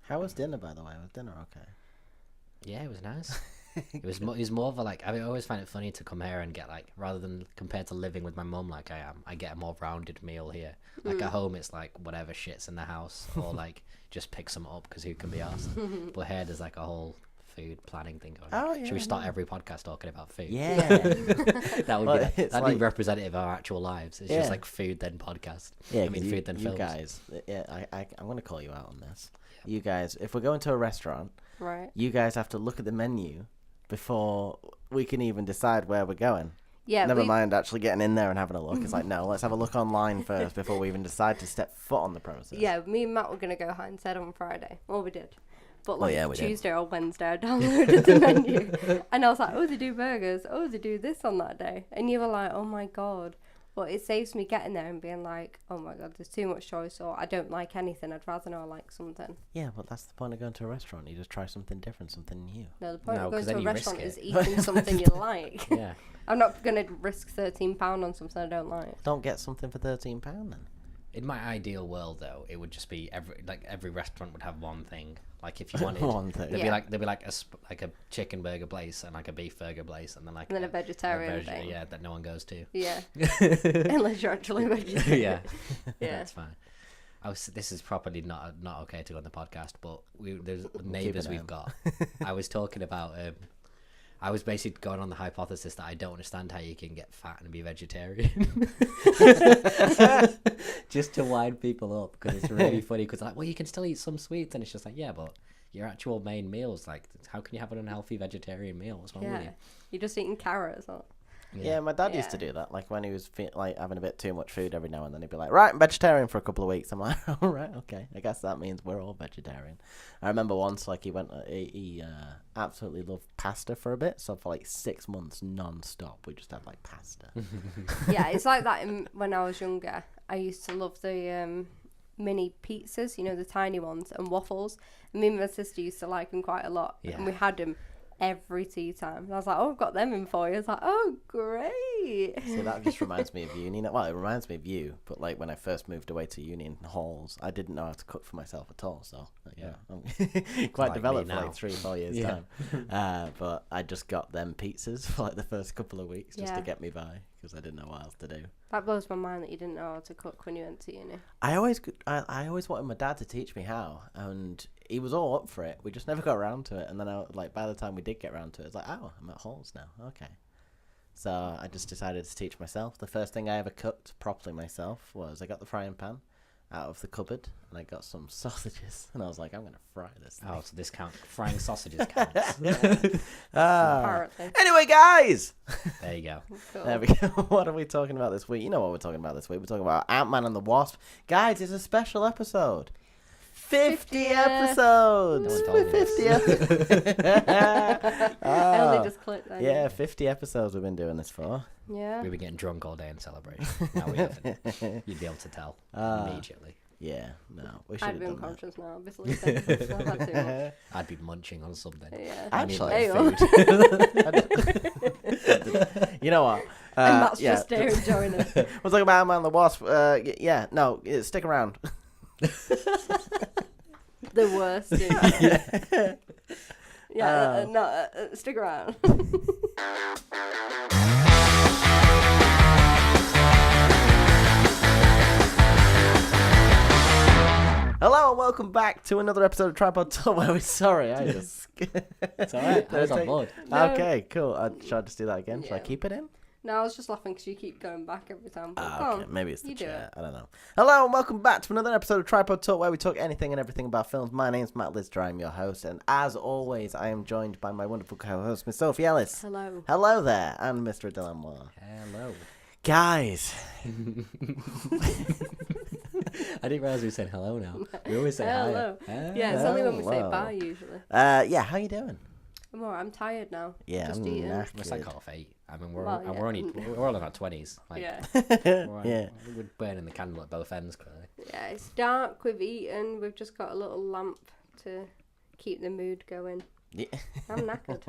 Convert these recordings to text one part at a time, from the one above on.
How was dinner, by the way? Was dinner okay? Yeah, it was nice. It was more of a like. I always find it funny to come here and get like, rather than compared to living with my mum like I am, I get a more rounded meal here. Like at home, it's like whatever shits in the house, or like just pick some up because who can be asked. But here, there's like a whole food planning thing going on. Oh, yeah, Should we start every podcast talking about food? Yeah. That would Well, be it's that'd like- be representative of our actual lives. It's just like food then podcast. Yeah, I mean food then you films. guys, I'm going to call you out on this. Yeah. You guys, if we're going to a restaurant, Right. you guys have to look at the menu before we can even decide where we're going. Yeah. Never mind actually getting in there and having a look. It's like, no, let's have a look online first before we even decide to step foot on the premises. Yeah, me and Matt were going to go Hindsight on Friday. Well, we did. But like we did. Tuesday or Wednesday, I downloaded the menu. And I was like, oh, they do burgers. Oh, they do this on that day. And you were like, oh my God. But it saves me getting there and being like, oh my God, there's too much choice, or I don't like anything. I'd rather know I like something. Yeah, but that's the point of going to a restaurant. You just try something different, something new. No, the point No, of going 'cause to then a you risk restaurant it. is eating something you like. Yeah. I'm not going to risk £13 on something I don't like. Don't get something for £13 then. In my ideal world, though, it would just be every restaurant would have one thing. Like if you wanted One thing. there'd be like a chicken burger place and like a beef burger place and then like And then a vegetarian thing. yeah, that no one goes to. Yeah. Unless you're actually vegetarian. Yeah, Yeah. that's fine. This is probably not okay to go on the podcast, but there's neighbours we've got. I was talking about. I was basically going on the hypothesis that I don't understand how you can get fat and be vegetarian. Just to wind people up, because it's really funny. Because like, well, you can still eat some sweets, and it's just like, yeah, but your actual main meals, like, how can you have an unhealthy vegetarian meal? What's wrong with Yeah. you? You're just eating carrots. Or... Yeah, my dad used to Yeah. do that. Like when he was like having a bit too much food every now and then, he'd be like, "Right, I'm vegetarian for a couple of weeks." I'm like, "All right, okay. I guess that means we're all vegetarian." I remember once, like he went, he absolutely loved pasta for a bit. So for like 6 months non-stop, we just had like pasta. Yeah, it's like that when I was younger. I used to love the mini pizzas, you know, the tiny ones, and waffles. And me and my sister used to like them quite a lot. Yeah. And we had them every tea time. And I was like, oh, I've got them in for you. I was like, oh, great. So that just reminds me of uni. Well, it reminds me of you, but like when I first moved away to uni in halls, I didn't know how to cook for myself at all. So yeah, I'm quite Like developed me for now. like 3-4 years Yeah. time. But I just got them pizzas for like the first couple of weeks just to Yeah. get me by because I didn't know what else to do. That blows my mind that you didn't know how to cook when you went to uni. I always wanted my dad to teach me how, and he was all up for it. We just never got around to it. And then by the time we did get around to it, it's like, oh, I'm at halls now. Okay. So I just decided to teach myself. The first thing I ever cooked properly myself was I got the frying pan out of the cupboard and I got some sausages and I was like, I'm gonna fry this thing. Oh, so this counts. Frying sausages counts. Apparently. Anyway, guys, There you go. Cool. there we go. What are we talking about this week? You know what we're talking about this week. We're talking about Ant-Man and the Wasp. Guys, it's a special episode. 50 episodes. No one told me this. 50 episodes. I only just clicked that. Yeah, 50 episodes we've been doing this for. Yeah. We've been getting drunk all day in celebration. No, we haven't. You'd be able to tell immediately. Yeah, no, we should I'd have be done that. unconscious now, obviously. So I've had too much. I'd be munching on something. Yeah. Actually, Hey, food. You know what? And that's yeah. just there enjoying it. We'll talk about Ant-Man and the Wasp. Stick around. The worst, dude. Yeah, stick around. Hello and welcome back to another episode of Tripod Talk where we're sorry, I just... It's alright, I was on board. No. Okay, cool. Should I just do that again? Should I Yeah. keep it in? No, I was just laughing because you keep going back every time. But go Okay, on. maybe it's the you do chair. it. I don't know. Hello and welcome back to another episode of Tripod Talk where we talk anything and everything about films. My name's Matt Lister, I'm your host, and as always, I am joined by my wonderful co-host, Miss Sophie Ellis. Hello. Hello there, and Mr. Dylan Moore. Hello. Guys, I didn't realize we were saying hello now. We always say Hello. hi. Yeah, it's only when we say Hello. bye usually. yeah, how you doing? I'm alright. I'm tired now. Yeah, Just I'm eating. knackered. It's like 8:30. I mean, we're Well, and yeah. we're all in our 20s. Like, Yeah. Yeah. We're burning the candle at both ends, clearly. Yeah, it's dark. We've eaten. We've just got a little lamp to keep the mood going. Yeah, I'm knackered.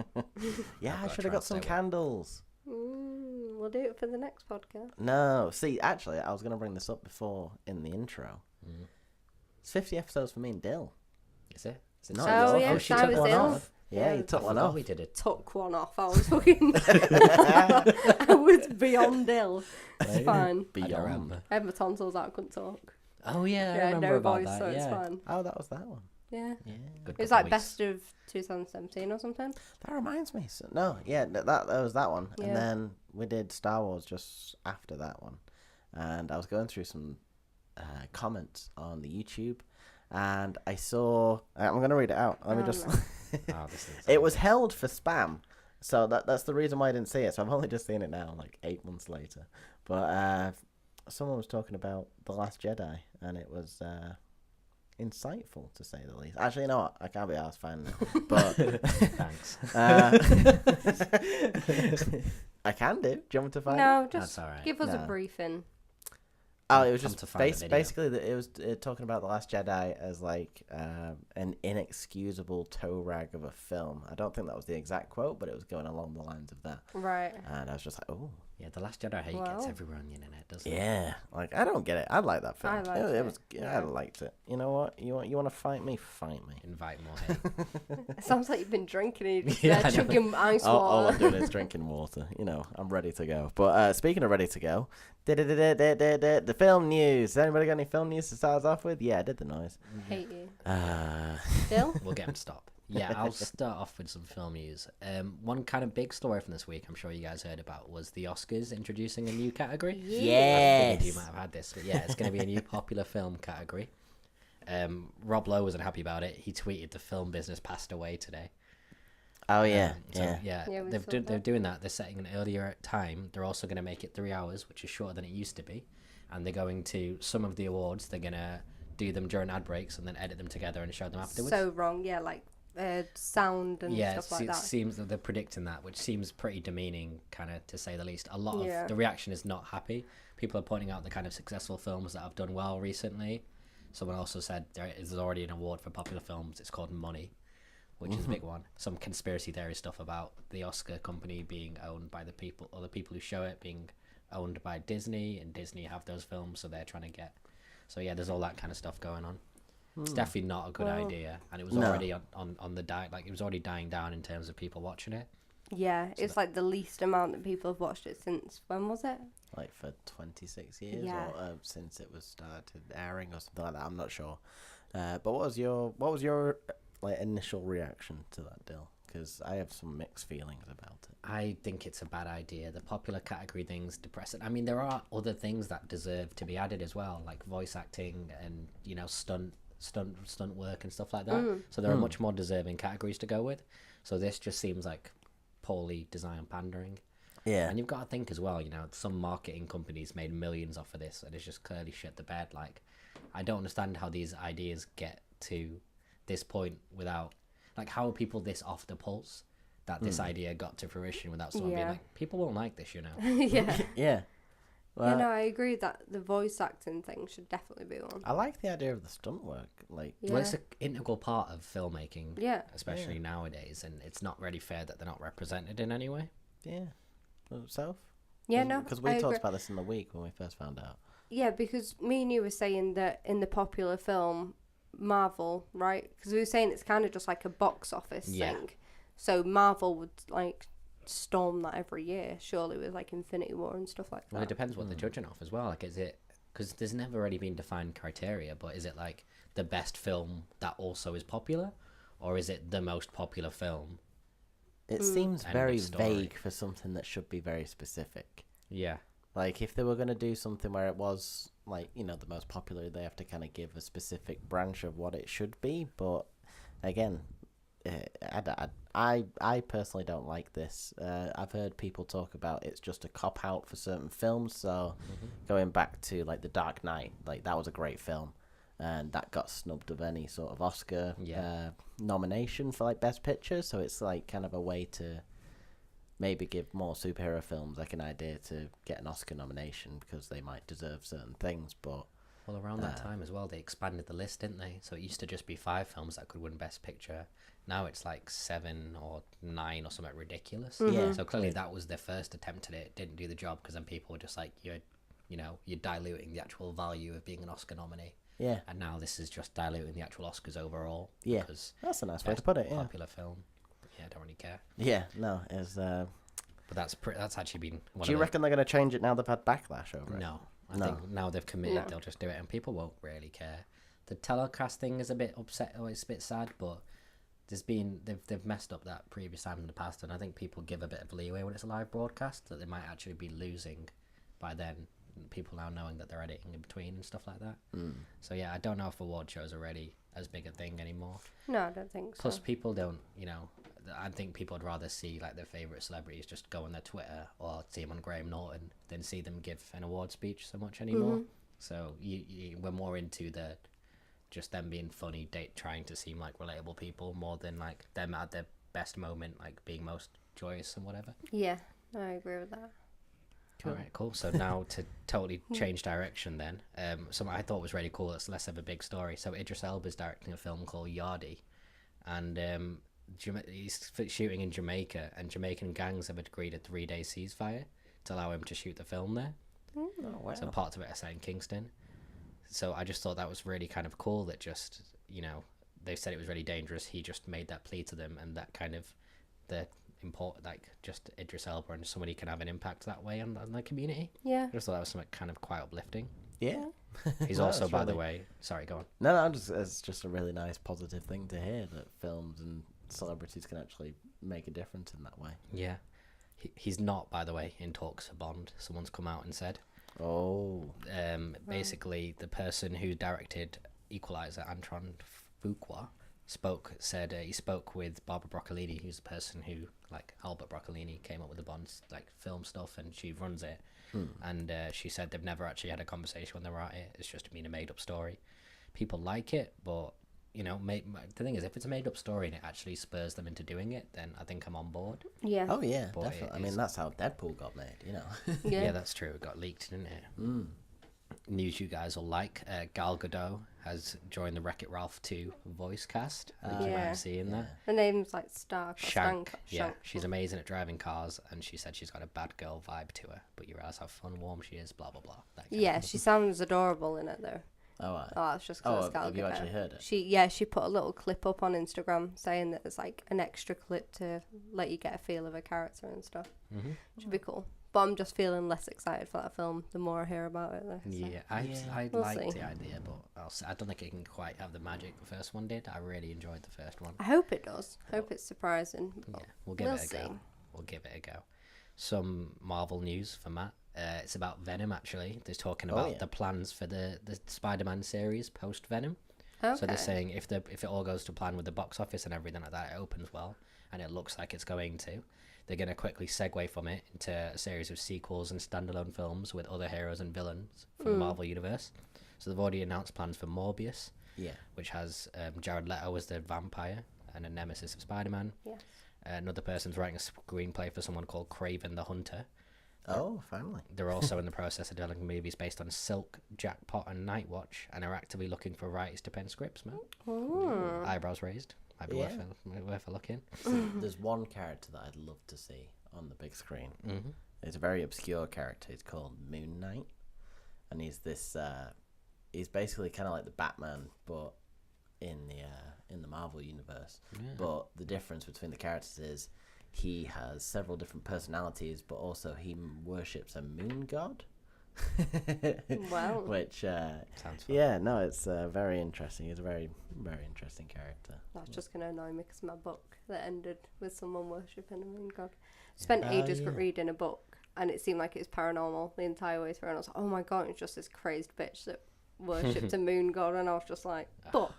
yeah I've I got should have got some to try and candles. We'll do it for the next podcast. No, see, actually, I was going to bring this up before in the intro. Mm. It's 50 episodes for me and Dill. Is it? Is it Not Oh, yours. yeah, she I took was one ill. off. Yeah, you Yeah. took I one forgot off. we did it. Took one off. I was fucking. I was beyond ill. It's fine. I don't Beyond. remember. I had my tonsils out. I couldn't talk. Oh yeah, I Yeah, remember no about voice, that. so it's Yeah. fine. Oh, that was that one. Yeah. Yeah. Good It was couple like weeks. best of 2017 or something. That reminds me. So, no, yeah, that was that one. Yeah. And then we did Star Wars just after that one. And I was going through some comments on the YouTube, and I saw. I'm going to read it out. Let me Oh, just. no. Oh, this is It was held for spam, so that's the reason why I didn't see it. So I've only just seen it now, like 8 months later. But someone was talking about The Last Jedi, and it was insightful to say the least. Actually, you know what? I can't be asked finding it, but Thanks. I can do. Do you want me to find it? No, just That's all right. give us a No. briefing. Oh, it was Come just to find the video. basically that it was talking about The Last Jedi as like an inexcusable toe rag of a film. I don't think that was the exact quote, but it was going along the lines of that. Right. And I was just like, oh, Yeah, The Last Jedi hate gets Well. everywhere on the internet, doesn't it? yeah. Like I don't get it. I like that film. I liked it it, was. I yeah. liked it. You know what? You want to fight me? Fight me. Invite more hate. It sounds like you've been drinking it. Yeah, Yeah, I know. chugging ice All water. I'm doing is drinking water. You know, I'm ready to go. But speaking of ready to go, the film news. Has anybody got any film news to start us off with? Yeah, I did the noise. Hate you. Uh, Still? We'll get him to stop. Yeah, I'll start off with some film news. One kind of big story from this week, I'm sure you guys heard about, was the Oscars introducing a new category. I figured yes. you might have had this, but yeah, it's going to be a new popular film category. Rob Lowe wasn't happy about it. He tweeted the film business passed away today. Oh yeah, So, yeah. Yeah, we they've saw they're that. doing that. They're setting an earlier time. They're also going to make it 3 hours, which is shorter than it used to be. And they're going to, some of the awards, they're going to do them during ad breaks and then edit them together and show them afterwards. So wrong. Yeah, like sound and Yeah, stuff like it that. seems that they're predicting that, which seems pretty demeaning, kind of, to say the least. A lot Yeah. of the reaction is not happy. People are pointing out the kind of successful films that have done well recently. Someone also said there is already an award for popular films. It's called Money, which is a big one. Some conspiracy theory stuff about the Oscar company being owned by the people, or the people who show it being owned by Disney, and Disney have those films, so they're trying to get. So yeah, there's all that kind of stuff going on. It's definitely not a good Well, idea, and it was No. already on the like it was already dying down in terms of people watching it. Yeah, it's like the least amount that people have watched it since, when was it? Like for 26 years, Yeah. or since it was started airing, or something like that. I'm not sure. But what was your like initial reaction to that deal? Because I have some mixed feelings about it. I think it's a bad idea. The popular category thing's depressing. I mean, there are other things that deserve to be added as well, like voice acting and stunt work and stuff like that. So there are much more deserving categories to go with. So this just seems like poorly designed pandering. Yeah. And you've got to think as well, some marketing companies made millions off of this and it's just clearly shit the bed. Like, I don't understand how these ideas get to this point without, like, how are people this off the pulse that this idea got to fruition without someone being Yeah. like, people won't like this, Yeah. Yeah. Well, I agree that the voice acting thing should definitely be one. I like the idea of the stunt work. Like, Yeah. Well, it's an integral part of filmmaking, Yeah. especially nowadays, and it's not really fair that they're not represented in any way. yeah. Self? Yeah, no. Because we I talked agree. about this in the week when we first found out. Yeah, because me and you were saying that in the popular film Marvel, right? Because we were saying it's kind of just like a box office Yeah. thing. So Marvel would like storm that every year, surely, with like Infinity War and stuff like that. Well, it depends what they're judging off as well. Like, is it, because there's never really been defined criteria, but is it like the best film that also is popular, or is it the most popular film? It seems End very of story. vague for something that should be very specific. Yeah. Like, if they were going to do something where it was, like, the most popular, they have to kind of give a specific branch of what it should be. But, again, I personally don't like this. I've heard people talk about it's just a cop-out for certain films. So, going back to, like, The Dark Knight, like, that was a great film. And that got snubbed of any sort of Oscar nomination for, like, Best Picture. So, it's, like, kind of a way to maybe give more superhero films like an idea to get an Oscar nomination because they might deserve certain things. But Well, around that time as well, they expanded the list, didn't they? So it used to just be 5 films that could win Best Picture. Now it's like 7 or 9 or something ridiculous. Yeah. So clearly that was their first attempt at it. It didn't do the job because then people were just like, you're diluting the actual value of being an Oscar nominee. Yeah. And now this is just diluting the actual Oscars overall. Yeah. Because That's a nice way to best put it. Yeah. popular film. Yeah, I don't really care. Yeah. No. It's. But that's actually been. Do you reckon they're going to change it now they've had backlash over it? No, I No. think now they've committed, No. they'll just do it, and people won't really care. The telecast thing is a bit upset, or it's a bit sad, but they've messed up that previous time in the past, and I think people give a bit of leeway when it's a live broadcast that they might actually be losing by then. People now knowing that they're editing in between and stuff like that. So yeah, I don't know if award shows are really as big a thing anymore. No, I don't think so. Plus, people don't, I think people would rather see like their favourite celebrities just go on their Twitter or see them on Graham Norton than see them give an award speech so much anymore. So we're more into just them being funny, trying to seem like relatable people more than like them at their best moment, like being most joyous and whatever. Yeah, I agree with that. Cool. All right, cool. So now to totally change direction then, something I thought was really cool, it's less of a big story. So Idris Elba's directing a film called Yardie, and he's shooting in Jamaica, and Jamaican gangs have agreed a 3-day ceasefire to allow him to shoot the film there. Oh, wow. So parts of it are set in Kingston. So I just thought that was really kind of cool that just, they said it was really dangerous. He just made that plea to them, and that kind of just Idris Elba and somebody can have an impact that way on the community. Yeah. I just thought that was something kind of quite uplifting. Yeah. He's No, also, it's by the really- way, sorry, go on. No, it's just a really nice, positive thing to hear that films and celebrities can actually make a difference in that way. Yeah. He's not, by the way, in talks for Bond. Someone's come out and said. Oh. Basically, the person who directed Equalizer, Antoine Fuqua, said he spoke with Barbara Broccolini, who's the person who, like Albert Broccolini, came up with the Bond film stuff, and she runs it. And she said they've never actually had a conversation when they were at it. It's just been a made-up story. People like it, but the thing is, if it's a made-up story and it actually spurs them into doing it, then I think I'm on board. Yeah. Oh yeah, But definitely. I mean, that's how Deadpool got made. Yeah, that's true. It got leaked, didn't it? News you guys will like. Gal Gadot has joined the Wreck-It Ralph 2 voice cast. I think you might Yeah. have seen that. Her name's like Stark. Shank. Yeah, Shank. she's amazing at driving cars, and she said she's got a bad girl vibe to her, but you realise how fun, warm she is, blah, blah, blah. That kind Yeah, of she sounds adorable in it though. Oh, right. Oh, it's just Oh, because have you actually heard it? She put a little clip up on Instagram saying that there's like an extra clip to let you get a feel of her character and stuff. Should be cool. But I'm just feeling less excited for that film the more I hear about it. Though, so. Yeah, I We'll liked see. the idea, but I don't think it can quite have the magic the first one did. I really enjoyed the first one. I hope it does. I hope it's surprising. But Yeah, we'll give we'll it a see. go. We'll give it a go. Some Marvel news for Matt. It's about Venom, actually. They're talking about yeah. the plans for the Spider-Man series post-Venom. Okay. So they're saying if it all goes to plan with the box office and everything like that, it opens well, and it looks like it's going to. They're going to quickly segue from it into a series of sequels and standalone films with other heroes and villains from the Marvel Universe. So they've already announced plans for Morbius, Yeah. which has Jared Leto as the vampire and a nemesis of Spider-Man. Yes. Another person's writing a screenplay for someone called Craven the Hunter. Oh, finally. They're also in the process of developing movies based on Silk, Jackpot, and Nightwatch, and are actively looking for writers to pen scripts, man. Eyebrows raised. Might be worth a look in. There's one character that I'd love to see on the big screen. Mm-hmm. It's a very obscure character. He's called Moon Knight, and he's this. He's basically kind of like the Batman, but in the Marvel universe. Yeah. But the difference between the characters is he has several different personalities, but also he worships a moon god. Wow. Which Sounds fun. yeah, no, it's very interesting. He's a very, very interesting character. That's just going to annoy me because my book that ended with someone worshipping a moon god. Spent Oh, ages yeah. reading a book and it seemed like it was paranormal the entire way through. And I was like, oh my god, it's just this crazed bitch that worshipped a moon god. And I was just like, but.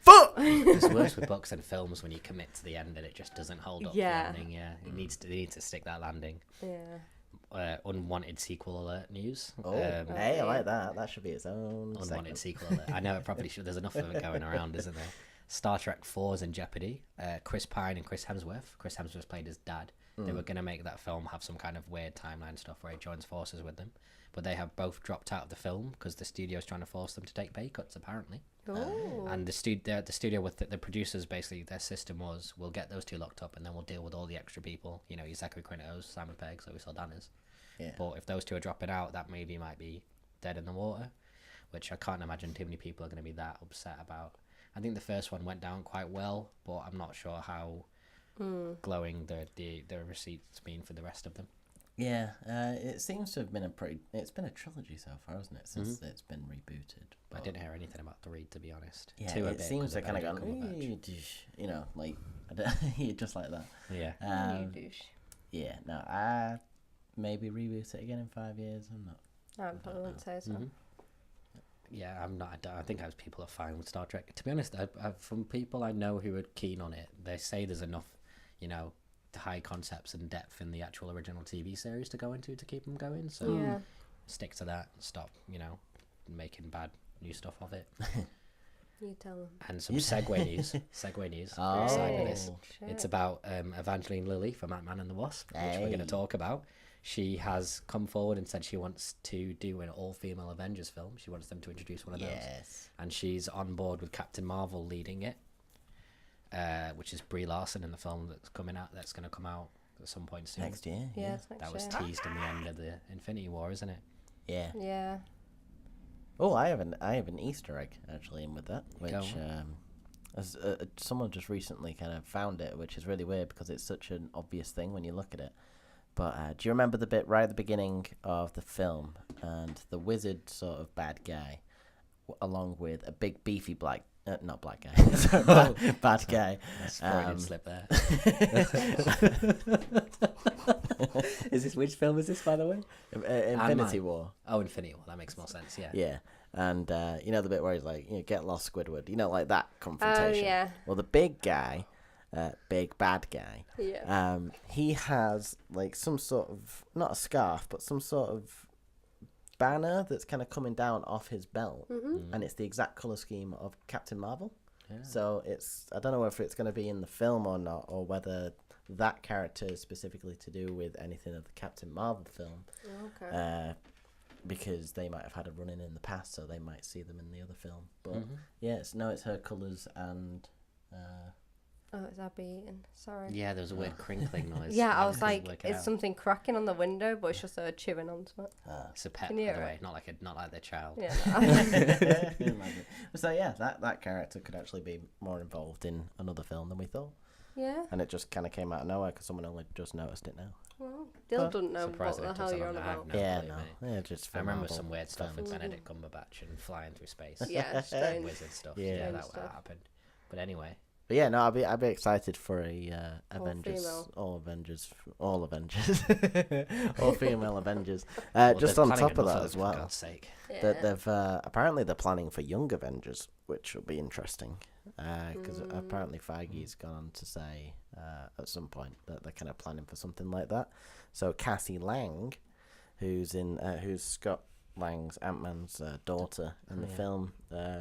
Fuck! It's worse with books and films when you commit to the end and it just doesn't hold up. Yeah. The ending. Yeah, they need to stick that landing. Yeah. Unwanted sequel alert news. Oh, yeah. hey, I like that. That should be its own Unwanted segment. sequel alert. I know it probably should. There's enough of it going around, isn't there? Star Trek 4 is in jeopardy. Chris Pine and Chris Hemsworth. Chris Hemsworth played his dad. They were going to make that film have some kind of weird timeline stuff where he joins forces with them. But they have both dropped out of the film because the studio's trying to force them to take pay cuts, apparently. Oh. And the studio with the producers, basically, their system was, we'll get those two locked up and then we'll deal with all the extra people. You know, Zachary Quintos, Simon Pegg, Zoe Saldana's. Yeah. But if those two are dropping out, that movie might be dead in the water. which I can't imagine too many people are going to be that upset about. I think the first one went down quite well, but I'm not sure how glowing the receipt's been for the rest of them. Yeah, it seems to have been it's been a trilogy so far, hasn't it, since it's been rebooted. I didn't hear anything about 3, to be honest. Yeah, 2 a it bit, seems 'cause to of kind of Benedict gone, Cumberbatch. you know, like, just like that. Yeah. You douche. Yeah, no, I maybe reboot it again in 5 years. I'm not. I probably wouldn't say so. Yeah, I'm not. I think as people are fine with Star Trek. To be honest, from people I know who are keen on it, they say there's enough, high concepts and depth in the actual original TV series to go into to keep them going. So Yeah. stick to that. Stop, making bad new stuff of it. You tell them. And some segue news. Segue news. Oh. Aside of this, Shit. it's about Evangeline Lilly from Ant-Man and the Wasp, which we're going to Hey. talk about. She has come forward and said she wants to do an all-female Avengers film. She wants them to introduce one of those. Yes. And she's on board with Captain Marvel leading it, which is Brie Larson in the film that's coming out. That's going to come out at some point soon. Next year. Yeah, it's next That was year. teased in the end of the Infinity War, isn't it? Yeah. Yeah. Oh, I have an Easter egg actually in with that, which Go as someone just recently kind of found it, which is really weird because it's such an obvious thing when you look at it. But do you remember the bit right at the beginning of the film, and the wizard sort of bad guy, along with a big beefy not black guy, sorry, bad guy. That's Freudian slip there. Which film is this, by the way? Infinity Ant-Man. War. Oh, Infinity War. That makes more sense. Yeah. Yeah. And the bit where he's like, get lost, Squidward. Like that confrontation. Oh, yeah. Well, the big guy, big bad guy. Yeah. He has like some sort of, not a scarf, but some sort of banner that's kind of coming down off his belt, and it's the exact color scheme of Captain Marvel. Yeah. So I don't know if it's going to be in the film or not, or whether that character is specifically to do with anything of the Captain Marvel film. Okay. Because they might have had a run-in the past, so they might see them in the other film. But yeah, it's her colours and. Oh, it's Abby Eaton. Sorry. Yeah, there was a weird crinkling noise. Yeah, I I was couldn't like, work it it's out. something cracking on the window, but it's just her chewing onto it. It's a pet, Can by you the hear way, it? not like their child. Yeah. Imagine. So yeah, that character could actually be more involved in another film than we thought, Yeah. and it just kind of came out of nowhere because someone only just noticed it now. Well, Dill Well, doesn't know what surprised the it hell doesn't you're on have- I have about. no Yeah, clue, no, mate. yeah, just. I remember Marvel some weird stuff with films. Benedict Cumberbatch and flying through space. Yeah, strange. Wizard stuff. Yeah. Yeah, Strange that stuff. happened. But anyway, But yeah, no, I'd be excited for a Avengers, female. all Avengers, all female Avengers. well, Just they're on planning top of enough that it, as for well, God's sake. Yeah. that they've apparently they're planning for young Avengers, which will be interesting. Because apparently Feige's gone on to say at some point that they're kind of planning for something like that. So Cassie Lang, who's Scott Lang's Ant-Man's daughter in the film,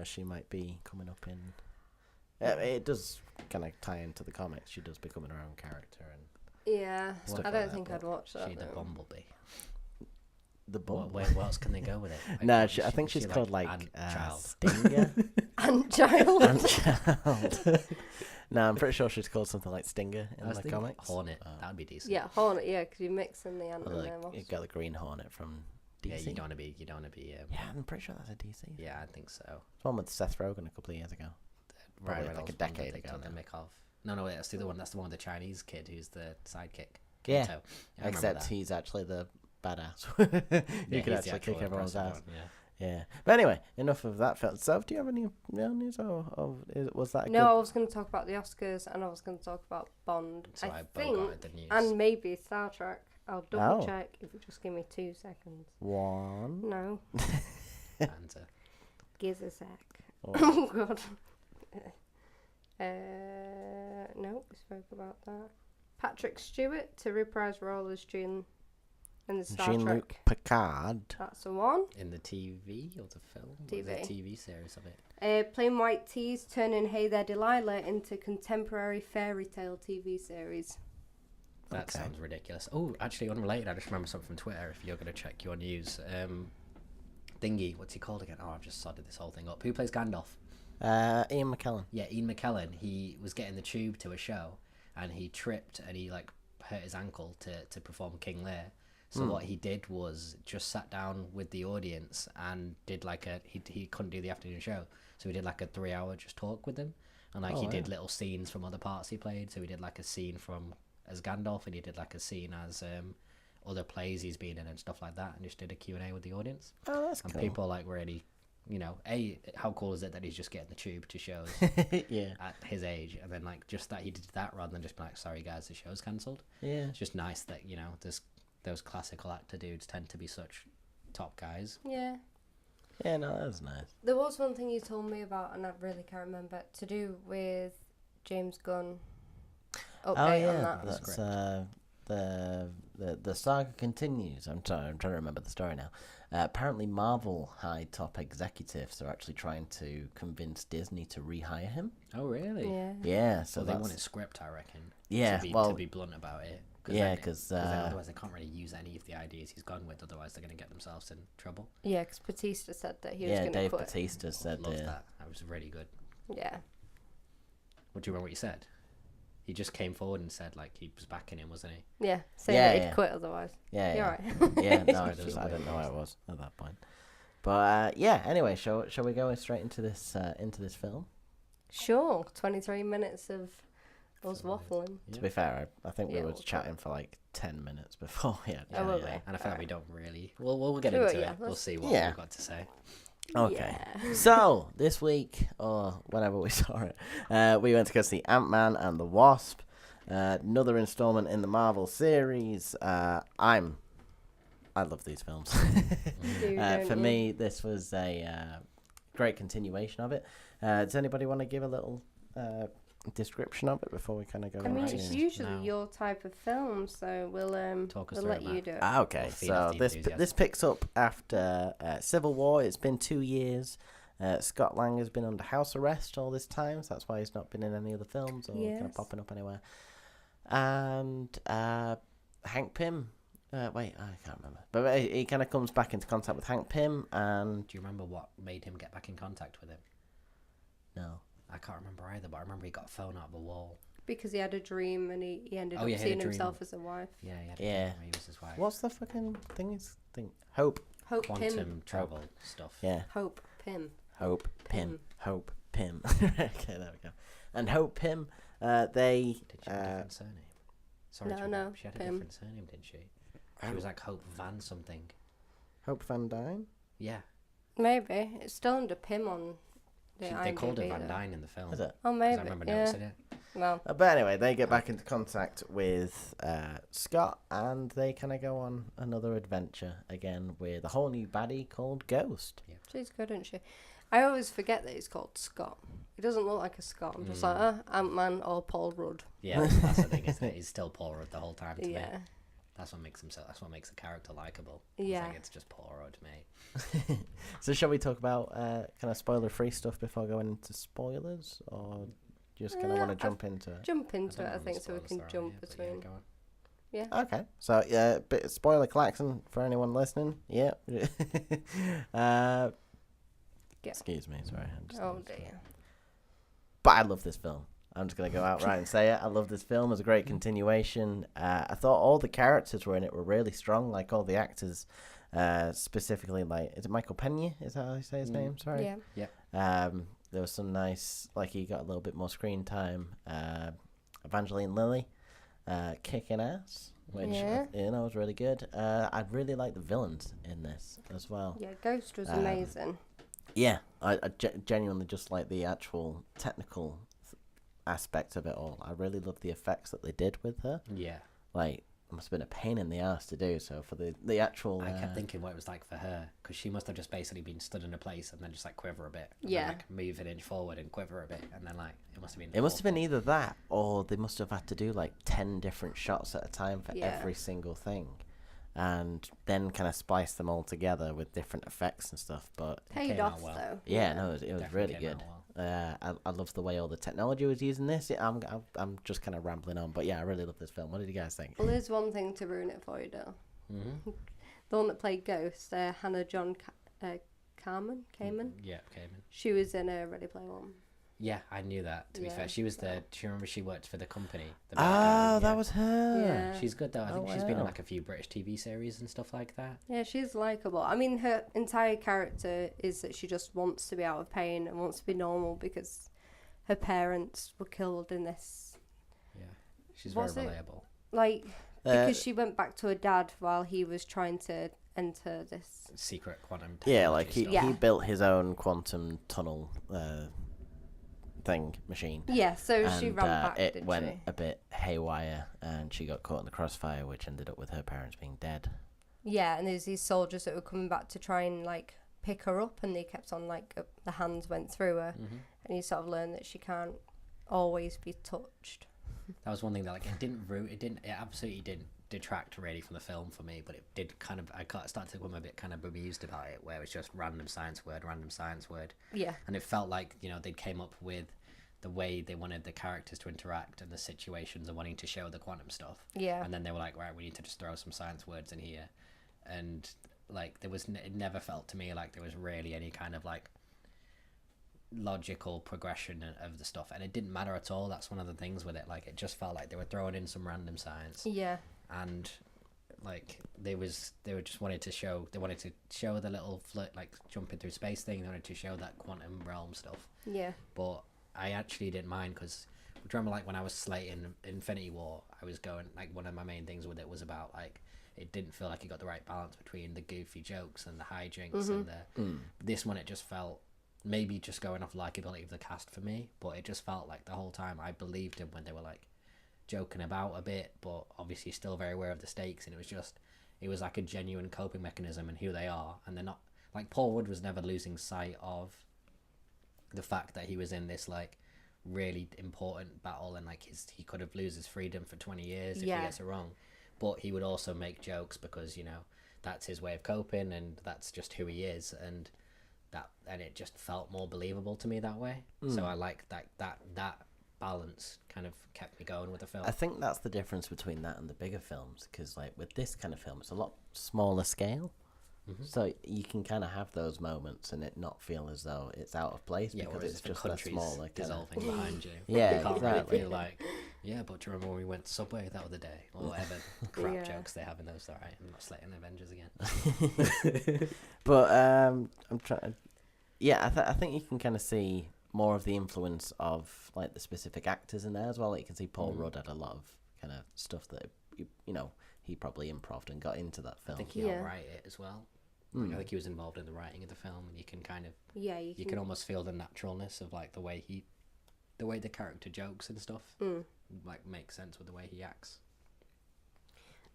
she might be coming up in. It does kind of tie into the comics. She does becoming her own character and Yeah. Stuff I like don't that, think but I'd watch that. She the though. Bumblebee. the ball. What else can they go with it? Like, No, is I think is she's she called Ant Child. Stinger. And child. Ant-Child. No, I'm pretty sure she's called something like Stinger in I was the thinking comics. Hornet. That'd be decent. Yeah, Hornet. Yeah, because you're mixing the ant Well, and like, the you wasp. got the Green Hornet from DC. Yeah, you don't want to be. Yeah, I'm pretty sure that's a DC. Yeah, I think so. It's one with Seth Rogen a couple of years ago. Probably like a Reynolds decade one that they ago took the now. mick of. No, wait, that's the other one. That's the one with the Chinese kid who's the sidekick. Yeah, Kato. I remember except that. he's actually the badass. Yeah, You can he's the actually kick actual everyone's aggressive ass. one, yeah. Yeah. But anyway, enough of that film. So, do you have any news was that a No, I good... was going to talk about the Oscars and I was going to talk about Bond. So I think, bogarted the news. and maybe Star Trek. I'll double Oh. check if you just give me 2 seconds. one? No, And, gives a sec. Oh. Oh God. No, we spoke about that. Patrick Stewart to reprise role as Jean in the Star Jean-Luc Trek. Picard. That's the one. in the TV or the film? Or TV. the TV series of it. Plain White Tees turning Hey There Delilah into contemporary fairy tale TV series. That Okay. sounds ridiculous. Oh, actually, unrelated. I just remember something from Twitter. If you're going to check your news, Thingy, what's he called again? Oh, I've just sodded this whole thing up. Who plays Gandalf? Ian McKellen. Yeah, Ian McKellen. He was getting the tube to a show, and he tripped and he like hurt his ankle to perform King Lear. So what he did was just sat down with the audience and did like he couldn't do the afternoon show, so he did like a 3 hour just talk with them, and like he did little scenes from other parts he played. So he did like a scene from as Gandalf, and he did like a scene as other plays he's been in and stuff like that, and just did a Q&A with the audience. Oh, that's and cool. people like really, how cool is it that he's just getting the tube to shows Yeah. at his age, and then like just that he did that rather than just be like, sorry guys, the show's cancelled. Yeah. It's just nice that there's those classical actor dudes tend to be such top guys. Yeah. Yeah, no, that was nice. There was one thing you told me about, and I really can't remember, to do with James Gunn. Update on that. That's the saga continues. I'm trying to remember the story now. Apparently, Marvel high top executives are actually trying to convince Disney to rehire him. Oh really? Yeah. Yeah, so They that's want it script, I reckon. Yeah, to be blunt about it. because otherwise they can't really use any of the ideas he's gone with. Otherwise they're going to get themselves in trouble. Yeah, because Batista said that he was going to Dave quit. Batista said Loved that. That was really good. Yeah. What do you remember what he said? He just came forward and said like he was backing him, wasn't he? Yeah, saying Yeah, that yeah. he'd quit otherwise. Yeah, You're yeah. right. Yeah, no, I There was just a I weird didn't know where it reason. was at that point. But yeah, anyway, shall we go straight into this film? Sure. 23 minutes of us waffling. To be fair, I think we Yeah, were we'll chatting for like 10 minutes before we had. Oh, will we? And I feel like we Alright. don't really. We'll get Sure, into yeah, it. We'll let's- see what Yeah. we've got to say. Okay. Yeah. So this week, or whenever we saw it, we went to go see Ant-Man and the Wasp. Another installment in the Marvel series. I love these films. Don't For you? me, this was a great continuation of it. Does anybody want to give a little description of it before we kind of go I mean, into it's it? usually No. your type of film, so we'll Talk us we'll through let it, you Matt. do it. Okay, We'll feed so off the this enthusiasm. picks up after Civil War. It's been 2 years. Scott Lang has been under house arrest all this time, so that's why he's not been in any other films or kind Yes. of popping up anywhere. And Hank Pym, wait, I can't remember, but he kind of comes back into contact with Hank Pym, and Do you remember what made him get back in contact with him? no, I can't remember either, but I remember he got a phone out of the wall. Because he had a dream and he ended Oh, up yeah, he had a seeing dream. himself as a wife. Yeah, he had a Yeah. dream where he was his wife. what's the fucking thing? Hope, Hope Quantum Pym. travel stuff. yeah, Hope Pym. Hope Pym, Pym. Hope Pym. Okay, there we go. And Hope Pym, they Did she have a different surname? Sorry, No, Joe, no, she had a Pym. different surname, didn't she? She was like Hope Van something. Hope Van Dyne. Yeah, Maybe. It's still under Pym on the they called her IMDb Van though. Dyne in the film. Is it? Oh, 'Cause maybe. I remember Yeah. noticing it. Well, But anyway, they get back into contact with Scott, and they kind of go on another adventure again with a whole new baddie called Ghost. she's good, isn't she? I always forget that he's called Scott. He doesn't look like a Scott. I'm just like, Ant-Man or Paul Rudd. Yeah, that's the thing, isn't it? He's still Paul Rudd the whole time to me. Yeah. That's what makes him so. That's what makes the character likable. It's Yeah. like, it's just Paul Rudd, mate. So shall we talk about kind of spoiler-free stuff before going into spoilers, or just kind of want to jump into it? Jump into don't it, I know think, the so we spoilers can there are jump yet, but between. Yeah, go on. Okay, so yeah, bit of spoiler klaxon for anyone listening. Yeah. Yeah. Excuse me, sorry. I'm just Oh dear. But I love this film. I'm just going to go outright and say it. I love this film. It's a great continuation. I thought all the characters were in it were really strong, like all the actors, specifically, like, is it Michael Pena? Is that how you say his name? Sorry. Yeah. There was some nice, like, he got a little bit more screen time. Evangeline Lilly, kicking ass, which, Yeah. was really good. I really like the villains in this as well. Yeah, Ghost was Um, amazing. Yeah, I genuinely just like the actual technical aspect of it all. I really love the effects that they did with her. Yeah. Like, it must have been a pain in the ass to do. So for the actual, I kept thinking what it was like for her, because she must have just basically been stood in a place and then just like quiver a bit. And Yeah. Then, like move an inch forward and quiver a bit, and then like it must have been. it must have been either that or they must have had to do like 10 different shots at a time for Yeah. every single thing, and then kind of splice them all together with different effects and stuff. But Paid came out off well. though. yeah, no, it was Definitely really came good. out well. I love the way all the technology was using this. Yeah, I'm just kind of rambling on, but yeah, I really love this film. What did you guys think? Well, there's one thing to ruin it for you, though. Mm-hmm. The one that played Ghost, Hannah John Kamen. Yeah, came in. She was in Ready Player One. Yeah, I knew that. To be Yeah. fair, she was do you remember she worked for the company? The Oh, that yeah. was her. Yeah. She's good though. I Oh, think she's been in wow. like a few British TV series and stuff like that. Yeah, she's likable. I mean, her entire character is that she just wants to be out of pain and wants to be normal because her parents were killed in this. Yeah, she's Was very it? relatable. Like, Uh, because she went back to her dad while he was trying to enter this. Secret quantum. Yeah, like technology Yeah. he built his own quantum tunnel machine. Yeah, so she And ran back, it did went she? a bit haywire, and she got caught in the crossfire, which ended up with her parents being dead. Yeah, and there's these soldiers that were coming back to try and, like, pick her up, and they kept on, like, the hands went through her, and you sort of learn that she can't always be touched. That was one thing that like it absolutely didn't detract really from the film for me, but it did kind of started to become a bit kind of bemused about it, where it was just random science word, Yeah. and it felt like they came up with the way they wanted the characters to interact and the situations and wanting to show the quantum stuff, Yeah. and then they were like, right, we need to just throw some science words in here, and like it never felt to me like there was really any kind of like logical progression of the stuff, and it didn't matter at all. That's one of the things with it, like it just felt like they were throwing in some random science, Yeah. and like they wanted to show the little like jumping through space thing. They wanted to show that quantum realm stuff, Yeah. but I actually didn't mind, because remember like when I was slating Infinity War, I was going like one of my main things with it was about like it didn't feel like it got the right balance between the goofy jokes and the hijinks and this one, it just felt, maybe just going off likability of the cast for me, but it just felt like the whole time I believed him when they were like joking about a bit, but obviously still very aware of the stakes, and it was like a genuine coping mechanism and who they are, and they're not like Paul Rudd was never losing sight of the fact that he was in this like really important battle, and like he could have lose his freedom for 20 years if he gets it wrong, but he would also make jokes because that's his way of coping, and that's just who he is, and it just felt more believable to me that way. So I like that balance kind of kept me going with the film. I think that's the difference between that and the bigger films, because like with this kind of film, it's a lot smaller scale, so you can kind of have those moments and it not feel as though it's out of place, because whereas it's the just a country's smaller dissolving behind you. Yeah, You can't exactly. really feel like, yeah, but do you remember when we went to Subway that other day, or whatever crap Yeah. jokes they have in those. Alright, I'm not slating Avengers again. But I'm trying. Yeah, I think you can kind of see more of the influence of like the specific actors in there as well. Like, you can see Paul Rudd had a lot of kind of stuff that he probably improved and got into that I film. think he helped write it as well. Like, I think he was involved in the writing of the film, and you can kind of you can almost feel the naturalness of like the way the character jokes and stuff like makes sense with the way he acts.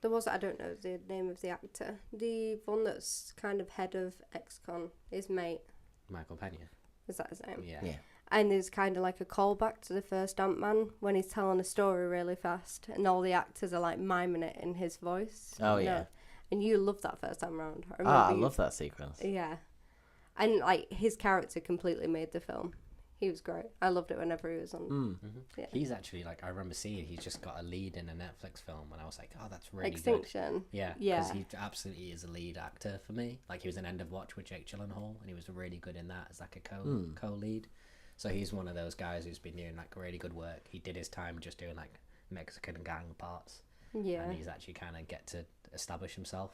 There was, I don't know the name of the actor, the one that's kind of head of ex-con, his mate, Michael Pena. is that his name? Yeah. Yeah. And there's kind of like a callback to the first Ant-Man when he's telling a story really fast, and all the actors are like miming it in his voice. Oh, you yeah. know? And you loved that first time round. I you- love that sequence. Yeah. And like his character completely made the film. He was great. I loved it whenever he was on. Yeah. He's actually like, I remember seeing he's just got a lead in a Netflix film, and I was like, oh, that's really good. Extinction. Yeah, Yeah. because he absolutely is a lead actor for me. Like, he was in End of Watch with Jake Gyllenhaal, and he was really good in that as like a co-lead. So he's one of those guys who's been doing like really good work. He did his time just doing like Mexican gang parts, Yeah. and he's actually kind of get to establish himself,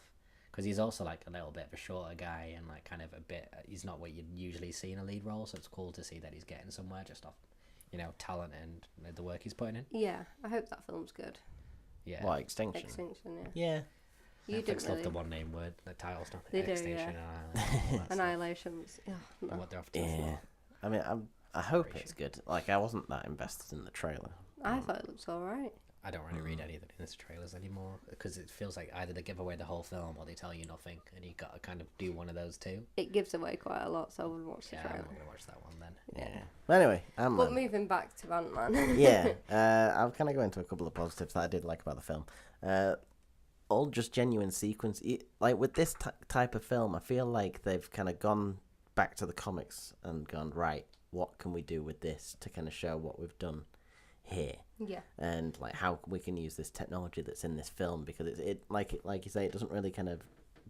because he's also like a little bit of a shorter guy, and like kind of a bit, he's not what you'd usually see in a lead role. So it's cool to see that he's getting somewhere just off, talent and the work he's putting in. Yeah. I hope that film's good. Yeah. What, Extinction? Extinction, yeah. Yeah. You Netflix didn't love really. the one name word, the title stuff. They do, Extinction yeah. and all that stuff. Annihilation was. Oh, And no. what they're off to. Yeah. I mean, I hope it's good. Like, I wasn't that invested in the trailer. I thought it looked alright. I don't really read any of the trailers anymore, because it feels like either they give away the whole film or they tell you nothing, and you got to kind of do one of those two. It gives away quite a lot, so I wouldn't watch the Yeah, I'm trailer. not gonna watch that one then. Yeah. But anyway, But moving back to Ant-Man. yeah, I'll kind of go into a couple of positives that I did like about the film. All just genuine sequence. Like with this type of film, I feel like they've kind of gone back to the comics and gone, right, what can we do with this to kind of show what we've done here? Yeah. And like how we can use this technology that's in this film, because it like you say, it doesn't really kind of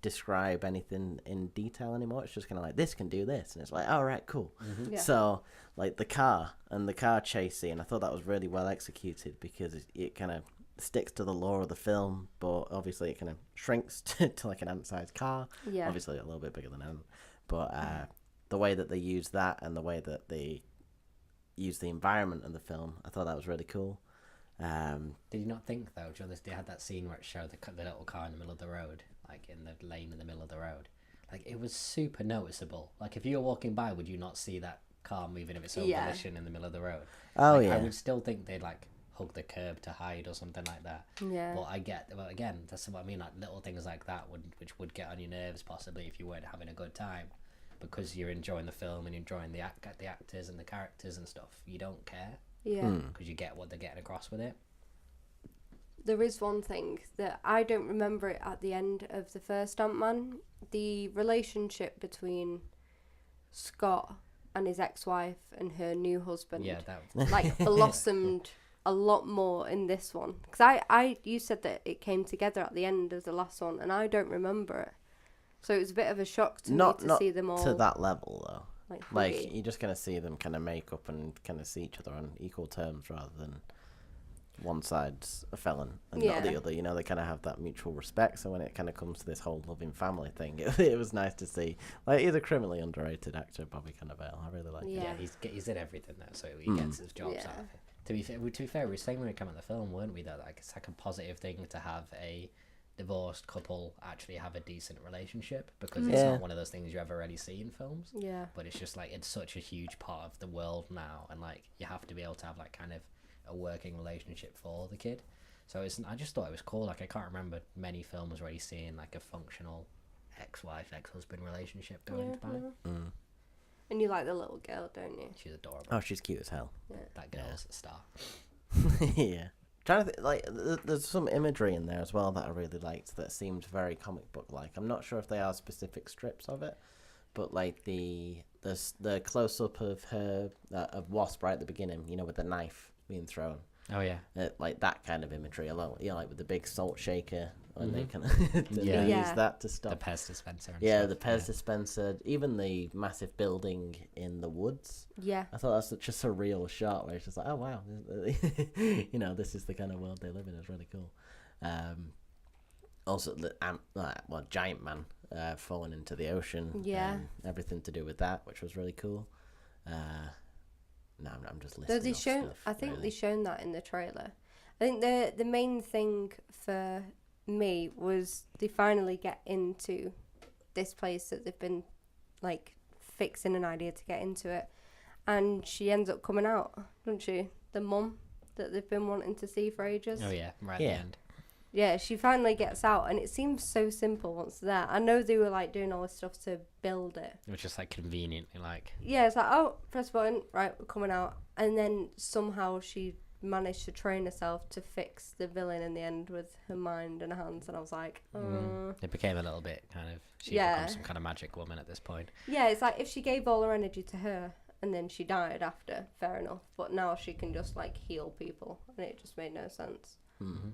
describe anything in detail anymore. It's just kind of like, this can do this, and it's like, all right, cool. Mm-hmm. Yeah. So like the car chase scene, I thought that was really well executed because it kind of sticks to the lore of the film, but obviously it kind of shrinks to like an ant-sized car. Yeah. Obviously a little bit bigger than ant, but the way that they use that and the way that they use the environment in the film, I thought that was really cool. Did you not think though, they had that scene where it showed the little car in the middle of the road, like in the lane in the middle of the road? Like, it was super noticeable. Like, if you were walking by, would you not see that car moving of its own volition in the middle of the road? Oh, like, yeah. I would still think they'd like hug the curb to hide or something like that. Yeah. But again, that's what I mean. Like, little things like that which would get on your nerves possibly if you weren't having a good time, because you're enjoying the film and enjoying the actors and the characters and stuff. You don't care Yeah. because you get what they're getting across with it. There is one thing that I don't remember it at the end of the first Ant-Man. The relationship between Scott and his ex-wife and her new husband, Yeah, that. like, blossomed a lot more in this one. Because you said that it came together at the end of the last one, and I don't remember it. So it was a bit of a shock to me to see them all to that level though. Like huggy. you're just gonna see them kind of make up and kind of see each other on equal terms rather than one side's a felon and not the other. You know, they kind of have that mutual respect. So when it kind of comes to this whole loving family thing, it was nice to see. Like, he's a criminally underrated actor, Bobby Cannavale. I really like him. Yeah, he's in everything though, so he gets his jobs out of it. To be fair, we were saying when we came out the film, weren't we, that like it's like a positive thing to have a divorced couple actually have a decent relationship, because it's not one of those things you ever really see in films. Yeah. But it's just like, it's such a huge part of the world now, and like you have to be able to have like kind of a working relationship for the kid. So I just thought it was cool. Like, I can't remember many films really seeing like a functional ex-wife, ex-husband relationship going by. Mm. And you like the little girl, don't you? She's adorable. Oh, she's cute as hell. Yeah. That girl's a star. Yeah. Trying to like, there's some imagery in there as well that I really liked that seemed very comic book like. I'm not sure if they are specific strips of it, but like the close up of her of Wasp right at the beginning, you know, with the knife being thrown. Oh yeah. Like that kind of imagery alone, you know, like with the big salt shaker, and they kind of Yeah. use that to The stop. Pez dispenser. And Yeah, stuff. the Pez dispenser, even the massive building in the woods. Yeah. I thought that's such a surreal shot where it's just like, oh wow, you know, this is the kind of world they live in. It's really cool. Also, the giant man falling into the ocean. Yeah. Everything to do with that, which was really cool. No, I'm just listening. I think they shown that in the trailer. I think the main thing for me was they finally get into this place that they've been like fixing an idea to get into it, and she ends up coming out, doesn't she? The mum that they've been wanting to see for ages. Oh yeah, right at the end. Yeah, she finally gets out, and it seems so simple once there. I know they were like doing all this stuff to build it. It was just like conveniently like. Yeah, it's like, oh, press button, right, we're coming out. And then somehow she managed to train herself to fix the villain in the end with her mind and her hands. And I was like, It became a little bit kind of. She becomes some kind of magic woman at this point. Yeah, it's like if she gave all her energy to her and then she died after, fair enough. But now she can just like heal people, and it just made no sense. Mm-hmm.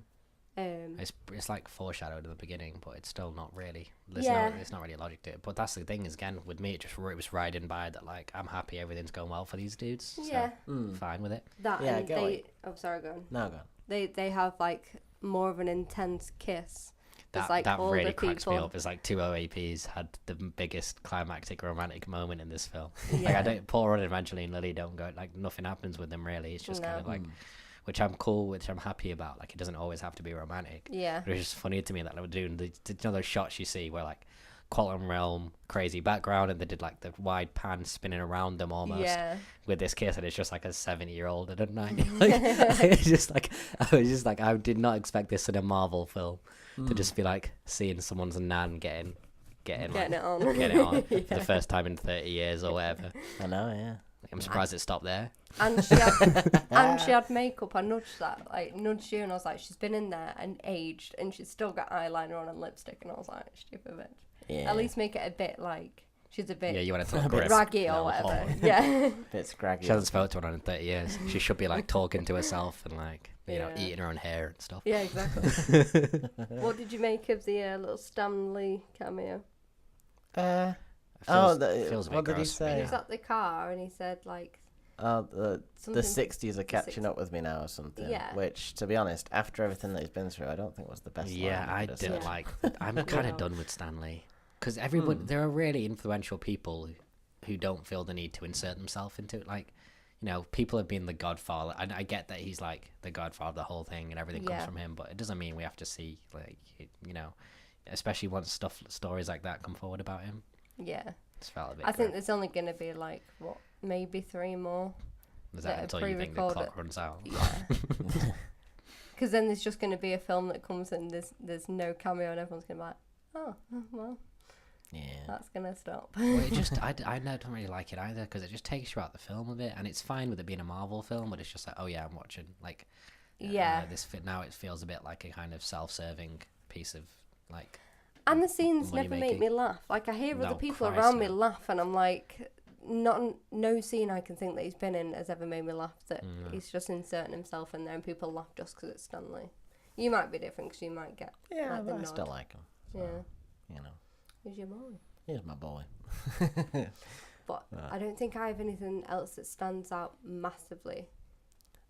It's like foreshadowed at the beginning, but it's still not really. There's not really a logic to it. But that's the thing is, again, with me, it was riding by that. Like, I'm happy everything's going well for these dudes. Yeah. So fine with it. That Yeah, and go they. on. Oh, sorry, go on. No, go on. They have like more of an intense kiss. It's like That all really the cracks me people- up. It's like two OAPs had the biggest climactic romantic moment in this film. Yeah. Like, Paul Rudd and Evangeline Lilly don't go, like, nothing happens with them really. It's just kind of like, which I'm cool, which I'm happy about. Like, it doesn't always have to be romantic. Yeah. But it's just funny to me that they were doing those shots you see where like Quantum Realm crazy background, and they did like the wide pan spinning around them almost with this kiss, and it's just like a 70-year-old at a night. Like, I was just like, I did not expect this in a Marvel film to just be like seeing someone's nan getting Getting it on. for the first time in 30 years or whatever. I know, yeah. I'm surprised it stopped there. And she had makeup. I nudged you, and I was like, she's been in there and aged, and she's still got eyeliner on and lipstick, and I was like, stupid bitch. Yeah. At least make it a bit like she's a bit Yeah, you want it to look grim. raggy or No, whatever. hot. Yeah. Bit scraggy. She hasn't spoken to anyone in 30 years. She should be like talking to herself and like You know, Yeah. eating her own hair and stuff. Yeah, exactly. What did you make of the little Stanley cameo? It Oh, feels a bit what did he gross for me He say? was now. at the car and he said like The something. 60s are catching 60s. up with me now or something. Yeah. Which, to be honest, after everything that he's been through, I don't think was the best. Yeah, line I you could have don't said. Yeah. like. I'm kind of No. done with Stanley because everyone. Hmm. There are really influential people who don't feel the need to insert themselves into it. Like, you know, people have been the Godfather, and I get that he's like the Godfather of the whole thing, and everything comes Yeah. from him. But it doesn't mean we have to see like, you know, especially once stories like that come forward about him. Yeah. It's felt a bit. I think grim. there's only gonna be like what, maybe 3 more. Is that that are until you think the pre-recorded. clock runs out? Yeah. Because then there's just gonna be a film that comes and there's no cameo and everyone's gonna be like, oh well, Yeah. that's gonna stop. Well, it just I don't really like it either because it just takes you out the film a bit, and it's fine with it being a Marvel film, but it's just like, oh yeah, I'm watching like Yeah. now it feels a bit like a kind of self-serving piece of like And the scenes money never making. make me laugh. Like I hear No, other people Christ, around me no. laugh, and I'm like, no scene I can think that he's been in has ever made me laugh. That Mm. he's just inserting himself in there, and people laugh just because it's Stanley. You might be different because you might get Yeah, like the but I nod. still like him. So, Yeah, You know, who's your boy? he's my boy. But Right. I don't think I have anything else that stands out massively.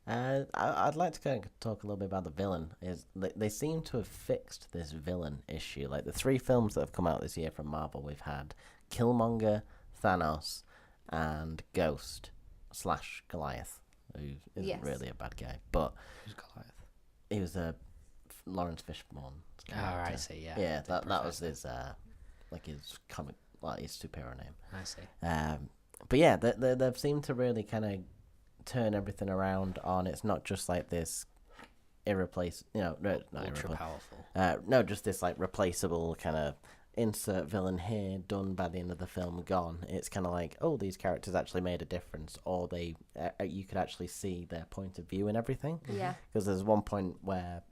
I'd like to kind of talk a little bit about the villain. They seem to have fixed this villain issue. Like the 3 films that have come out this year from Marvel, we've had Killmonger, Thanos, and Ghost / Goliath, who isn't Yes. really a bad guy, but who's Goliath? he was a Lawrence Fishburne. Oh, right, I see. Yeah, Yeah, the that was professor. his comic, like his superhero name. I see. But yeah, they've seemed to really kind of turn everything around on. It's not just like this irreplaceable, not Ultra irreplaceable. powerful. No, just this like replaceable kind of insert villain here, done by the end of the film, gone. It's kind of like, oh, these characters actually made a difference, or you could actually see their point of view and everything. Yeah, Because there's one point where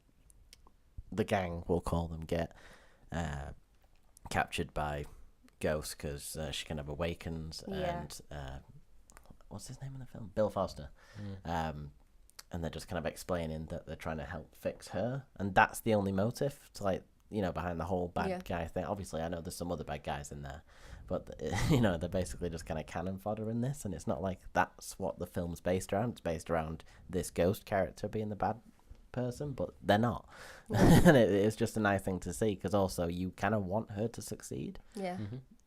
the gang, we'll call them, get captured by Ghost because she kind of awakens, Yeah. and what's his name in the film? Bill Foster. And they're just kind of explaining that they're trying to help fix her, and that's the only motive to behind the whole bad Yeah. guy thing. Obviously, I know there's some other bad guys in there, but they're basically just kind of cannon fodder in this, and it's not like that's what the film's based around. It's based around this Ghost character being the bad person, but they're not. And it's just a nice thing to see, because also you kind of want her to succeed, yeah.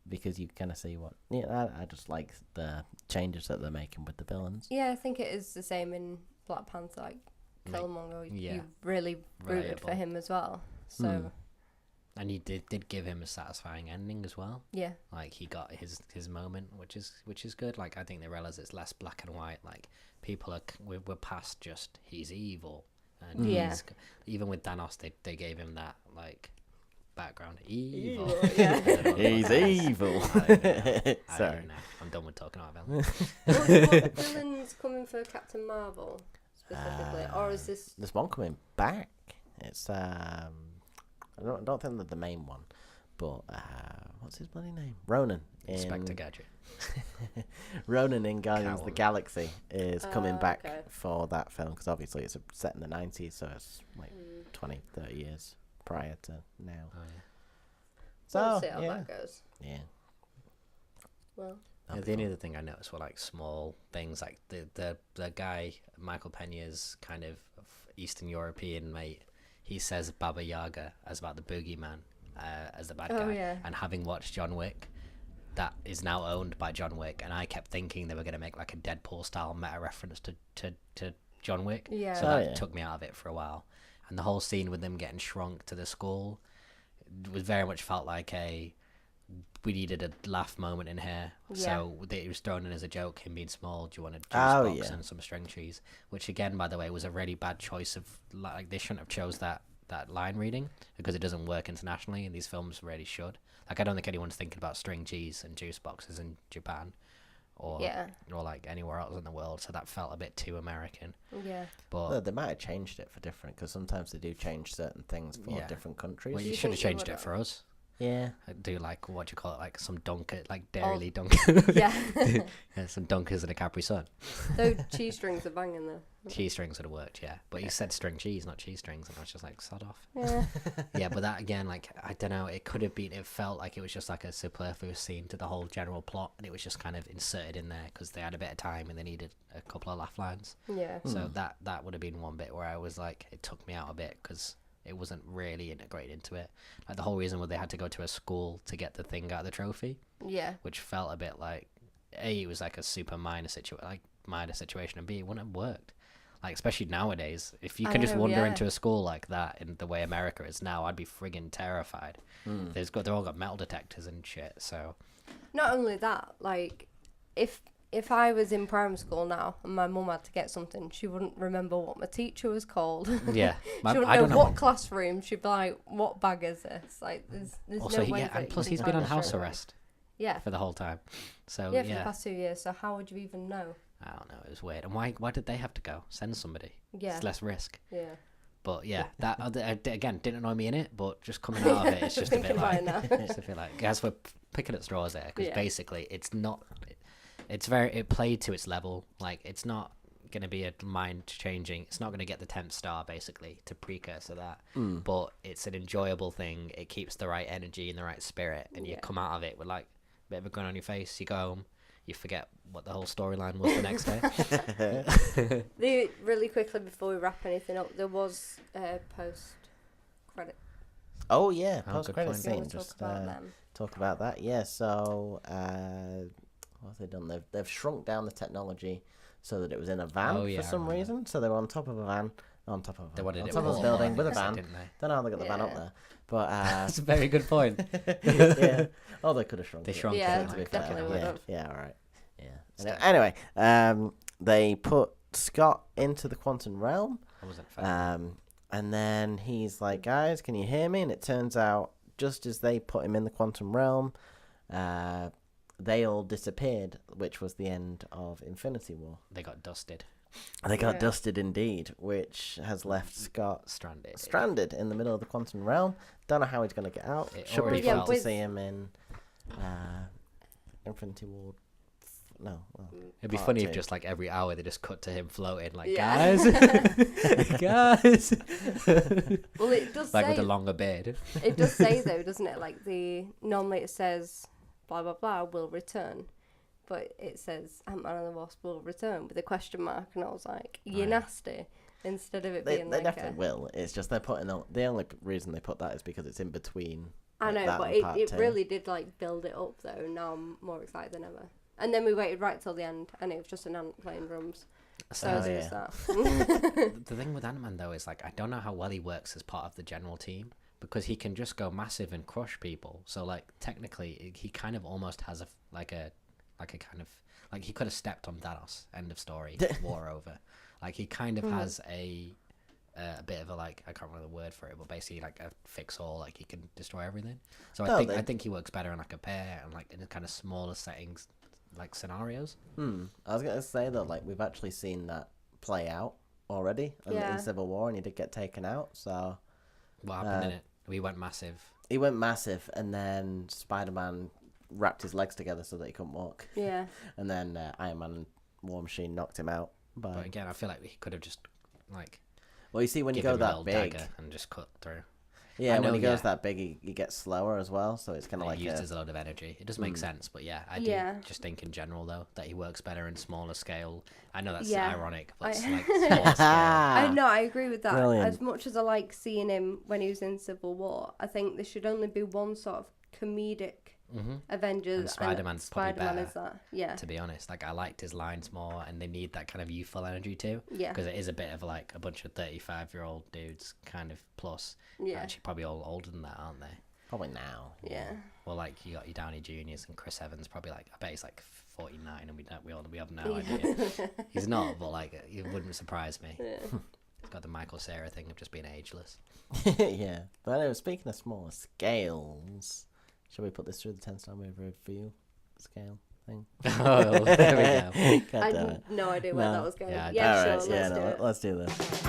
because you kind of see what I just like the changes that they're making with the villains. Yeah, I think it is the same in Black Panther. Like Killmonger, yeah. you really rooted for Relatable. him as well. So And you did give him a satisfying ending as well. yeah, Like he got his moment, which is good. Like I think they realize it's less black and white. Like people we're past just he's evil, and Yeah. even with Thanos, they gave him that like background evil. yeah. I don't know He's what that is. evil. I don't know. I Sorry. don't know. I'm done with talking about villains. what villains coming for Captain Marvel specifically, or is this? There's one coming back. It's I don't think they're the main one, but what's his bloody name? Ronan. Inspector Gadget. Ronan in Guardians of the Catwoman. Galaxy is coming back okay. for that film, because obviously it's set in the 90s, so it's like 20, 30 years prior to now. Oh yeah. So We'll see how yeah, that goes. yeah. Well, That'll The be only fun. other thing I noticed were like small things, like the guy Michael Pena's kind of Eastern European mate. He says Baba Yaga as about the boogeyman as the bad Oh, guy, yeah. and having watched John Wick, that is now owned by John Wick, and I kept thinking they were gonna make like a Deadpool style meta reference to John Wick. Yeah. So Oh, that yeah. took me out of it for a while, and the whole scene with them getting shrunk to the skull was very much felt like we needed a laugh moment in here. Yeah. So it was thrown in as a joke, him being small. Do you want a juice Oh, box yeah. and some string cheese? Which again, by the way, was a really bad choice of like they shouldn't have chose that line reading, because it doesn't work internationally, and these films really should. Like I don't think anyone's thinking about string cheese and juice boxes in Japan or Yeah. or like anywhere else in the world. So that felt a bit too American. yeah. But Well, they might have changed it for different, because sometimes they do change certain things for Yeah. different countries. well, Do you you should have think they changed it would've? for us. Yeah. I do like, what do you call it, like some dunker, like Oh. dairy dunker. Yeah. Yeah, some dunkers and a Capri Sun. Those cheese strings are banging though. Cheese strings would have worked, yeah. But you said string cheese, not cheese strings, and I was just like, sod off. Yeah. Yeah, but that again, like, I don't know, it could have been, it felt like it was just like a superfluous scene to the whole general plot, and it was just kind of inserted in there because they had a bit of time and they needed a couple of laugh lines. Yeah. So that would have been one bit where I was like, it took me out a bit because it wasn't really integrated into it. Like the whole reason where they had to go to a school to get the thing out of the trophy, Yeah. which felt a bit like, A, it was like a super minor situation, and B, it wouldn't have worked. Like, especially nowadays, if you I can just know, wander yeah. into a school like that in the way America is now, I'd be friggin' terrified. They're all got metal detectors and shit, so. Not only that, like, if I was in primary school now and my mum had to get something, she wouldn't remember what my teacher was called. Yeah. She wouldn't know what classroom. She'd be like, "What bag is this?" Like, there's Also, no way. yeah, that and you plus can he's been find on a house show. arrest Yeah. for the whole time. So, Yeah, for the past 2 years. So how would you even know? I don't know, it was weird. And why did they have to go? Send somebody. Yeah. It's less risk. Yeah. But yeah, that again didn't annoy me in it, but just coming out of it, it's just a bit Thinking about like, it now. it's a bit like, as we're picking at straws there, because Yeah. basically it's not, it played to its level. Like, it's not going to be a mind changing, it's not going to get the 10th star basically to precursor that, but it's an enjoyable thing. It keeps the right energy and the right spirit, and you Yeah. come out of it with like a bit of a grin on your face. You go home, you forget what the whole storyline was the next day. Really quickly before we wrap anything up, there was a post credit. Oh yeah, Oh, post good credit point. Do you scene. want to talk Just about them? talk about that. Yeah. So what have they done? They've shrunk down the technology so that it was in a van Oh, yeah, for I some remember. reason. So they were on top of a van. On top of a They van. wanted On it top of a more, building I with a think, van. didn't they? Don't know how they got the van up Yeah. there, but That's a very good point. yeah. Oh, they could have shrunk. They it. shrunk Yeah, it. To be Like, fair. definitely Yeah. would've. Yeah. All right. Yeah. Still. Anyway, they put Scott into the quantum realm. I wasn't fair. And then he's like, guys, can you hear me? And it turns out, just as they put him in the quantum realm, they all disappeared, which was the end of Infinity War. They got dusted, They got Yeah. dusted indeed, which has left Scott stranded. stranded in the middle of the quantum realm. Don't know how he's going to get out. It Should be already fun felt- to with- see him in Infinity War. No. Well, It'd be part funny two. if just like every hour they just cut to him floating, like, Yeah. guys, guys, Well, it does like say with a longer beard. it does say though, doesn't it? Like normally it says blah blah blah will return, but it says Ant-Man and the Wasp will return with a question mark, and I was like, you're Right. nasty. Instead of it They being like definitely will. It's just they're putting the only reason they put that is because it's in between. I know, that but and part it two. really did like build it up though. Now I'm more excited than ever. And then we waited right till the end, and it was just an ant playing drums. So Oh, there's yeah. that. The thing with Ant-Man though is like, I don't know how well he works as part of the general team, because he can just go massive and crush people. So like technically he kind of almost has a kind of like, he could have stepped on Thanos. End of story. War over. Like, he kind of has a bit of a, like, I can't remember the word for it, but basically like a fix all. Like, he can destroy everything. So No, I think he works better in like a pair and like in a kind of smaller settings, like scenarios. I was gonna say that like we've actually seen that play out already in Civil War, and he did get taken out. So What happened in it? We went massive. he went massive, and then Spider-Man wrapped his legs together so that he couldn't walk, Yeah. and then Iron Man and War Machine knocked him out. But again, I feel like he could have just like Well, you see, when you give go him a that little big, dagger and just cut through. yeah, I when know, he goes yeah. that big, he gets slower as well. So it's kind of It like uses a lot of energy. It does make sense, but yeah, I do Yeah. just think in general though that he works better in smaller scale. I know that's Yeah. ironic, but it's I- like smaller scale. I know, I agree with that. Brilliant. As much as I like seeing him when he was in Civil War, I think there should only be one sort of comedic Avengers. And Spider-Man's probably Spider-Man better. is that. Yeah. To be honest, like, I liked his lines more, and they need that kind of youthful energy too. Yeah. Because it is a bit of like a bunch of 35-year-old dudes, kind of plus. Yeah. Actually, probably all older than that, aren't they? probably now. Yeah. Well, like, you got your Downey Juniors and Chris Evans, probably like, I bet he's like 49, and we have no idea. He's not, but like, it wouldn't surprise me. He's got the Michael Cera thing of just being ageless. Yeah, but anyway, speaking of smaller scales, shall we put this through the 10-star movie review scale thing? Oh, there we go. God I damn had it. no idea where No. that was going. Yeah, Yeah, All sure, right, let's do it. let's do this.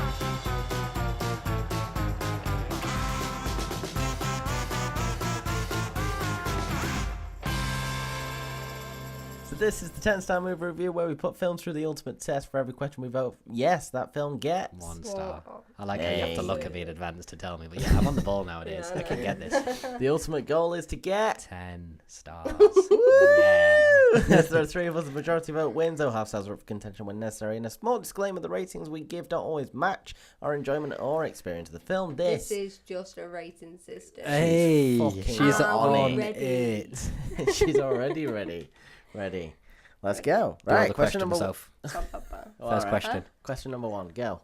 This is the 10 Star Movie Review, where we put films through the ultimate test. For every question we vote yes, that film gets 1 star. Whoa. I like how you have to look at me in advance to tell me, but yeah, I'm on the ball nowadays. Yeah, I can get this. The ultimate goal is to get 10 stars. Yeah. Yeah. Yes, there are 3 of us. The majority vote wins. Oh, half stars are up for contention when necessary. And a small disclaimer: the ratings we give don't always match our enjoyment or experience of the film. This is just a rating system. Hey, fucking she's on on ready. it. She's already ready. Ready. Let's go. Do all Right, the question questions number myself. All First right. question. Question number 1. Go.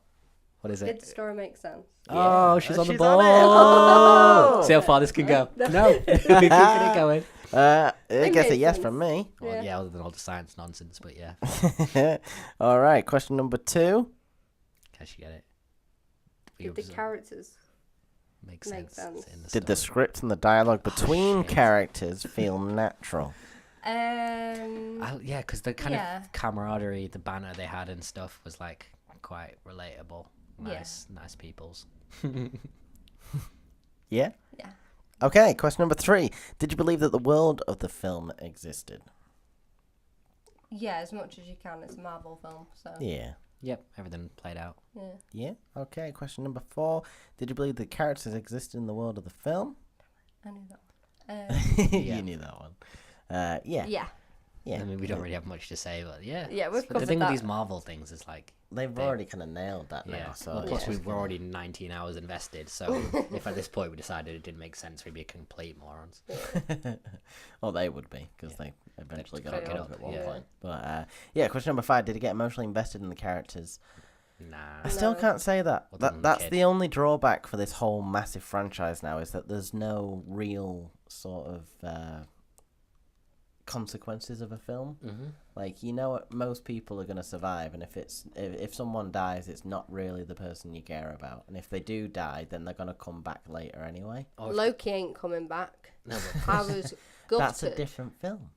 What is Did it? the story make sense? Oh, Yeah. she's on the She's ball. on it. See how far this can go. No, we're keeping it going. I guess a made yes sense. from me. Well, Yeah. yeah, other than all the science nonsense, but yeah. All right. Question number 2. Can she get it? Did the characters Make make sense. sense? In the Did the story. script and the dialogue between shit. characters feel natural? Yeah, because the kind Yeah. of camaraderie, the banter they had and stuff was like quite relatable. Yeah. Nice peoples. Yeah. Yeah. Okay. Question number 3. Did you believe that the world of the film existed? Yeah, as much as you can. It's a Marvel film, so Yeah. Yep, everything played out. yeah. Yeah. Okay. Question number 4. Did you believe the characters existed in the world of the film? I knew that one. Yeah. You knew that one. Yeah. Yeah. Yeah. I mean, we don't really have much to say, but yeah. Yeah, we've the covered thing that. with these Marvel things is like, They've They- already kind of nailed that yeah. now. So Well, plus, yeah. we were already 19 hours invested, so if at this point we decided it didn't make sense, we'd be complete morons. Well, they would be because Yeah. they eventually They'd got fuck it it up, at one yeah. point. But yeah, question number 5: did it get emotionally invested in the characters? Nah. I still No. can't say that. Other than the That's kid. the only drawback for this whole massive franchise now is that there's no real sort of consequences of a film. Mm-hmm. Like, you know what, most people are going to survive, and if someone dies, it's not really the person you care about, and if they do die, then they're going to come back later anyway. Loki ain't coming back. No, but I was gutted. That's a different film.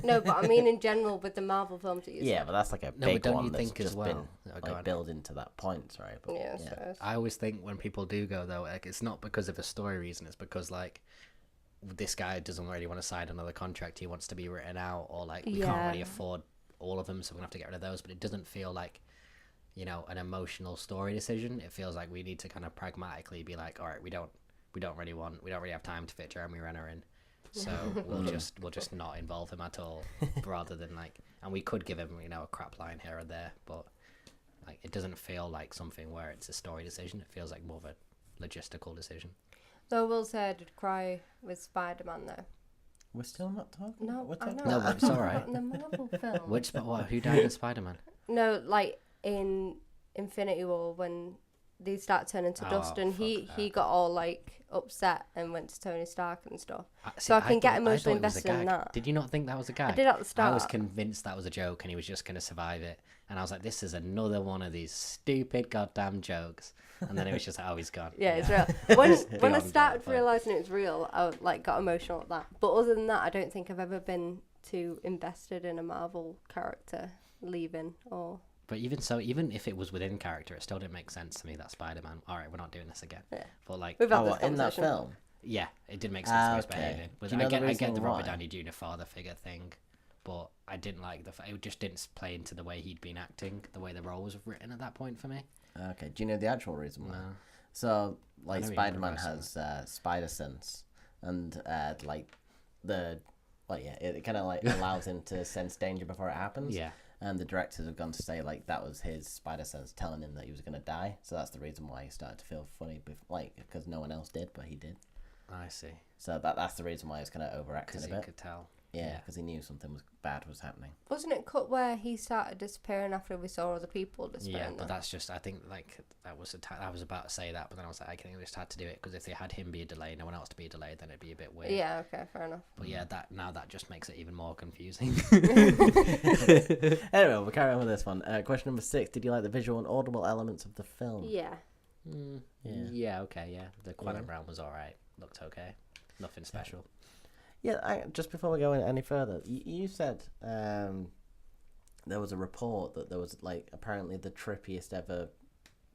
No, but I mean in general with the Marvel films that you Yeah, said. but that's like a No, big but don't one you that's think as just well? been Oh, go on. like building to that point, right? But, Yeah, so I always think when people do go though, like it's not because of a story reason. It's because like this guy doesn't really want to sign another contract. He wants to be written out, or like we can't really Yeah. afford all of them, so we're gonna have to get rid of those. But it doesn't feel like, you know, an emotional story decision. It feels like we need to kind of pragmatically be like, all right, we don't really have time to fit Jeremy Renner in, so we'll just not involve him at all, rather than like, and we could give him, you know, a crap line here or there, but like it doesn't feel like something where it's a story decision. It feels like more of a logistical decision. though I will say I did cry with Spider-Man though. we're still not talking. No, we're I talking know. No, about but it's all right. In the Marvel film. Which who died in Spider-Man? No, like in Infinity War when they start turning to Oh, dust, and fuck he that. got all like upset and went to Tony Stark and stuff. See, So I can get thought- emotionally I thought it was a invested in gag. that. Did you not think that was a gag? I did at the start. I was convinced that was a joke and he was just going to survive it. And I was like, this is another one of these stupid goddamn jokes. And then it was just, oh, he's gone. Yeah, it's real. When I Beyond started that, but- realizing it was real, I like got emotional at that. But other than that, I don't think I've ever been too invested in a Marvel character leaving or. But even so, even if it was within character, it still didn't make sense to me that Spider-Man, all right, we're not doing this again. Yeah. But like, We've had Oh, this what, in that conversation. film? yeah, it did make sense to me his Okay. behaving. Do you know I the get reason the Robert why? Downey Jr. father figure thing, but I didn't like it just didn't play into the way he'd been acting, the way the role was written at that point for me. Okay. Do you know the actual reason why? No. So, like, know you Spider-Man remember has spider sense, and like it kind of like allows him to sense danger before it happens. Yeah. And the directors have gone to say like that was his spider sense telling him that he was gonna die. So that's the reason why he started to feel funny, because no one else did, but he did. I see. So that's the reason why he's kind of overacting Because a he bit. could tell. Yeah, because he knew something was bad was happening. Wasn't it cut where he started disappearing after we saw other people disappearing? Yeah, but though? that's just, I think, like, I was about to say that, but then I was like, I think they just had to do it, because if they had him be a delay, no one else to be a delay, then it'd be a bit weird. Yeah, okay, fair enough. But yeah, that just makes it even more confusing. Anyway, we'll carry on with this one. Question number 6: did you like the visual and audible elements of the film? Yeah. Yeah, okay, yeah. The Quantum Realm was alright. Looked okay. Nothing special. Yeah, just before we go any further, you said there was a report that there was like apparently the trippiest ever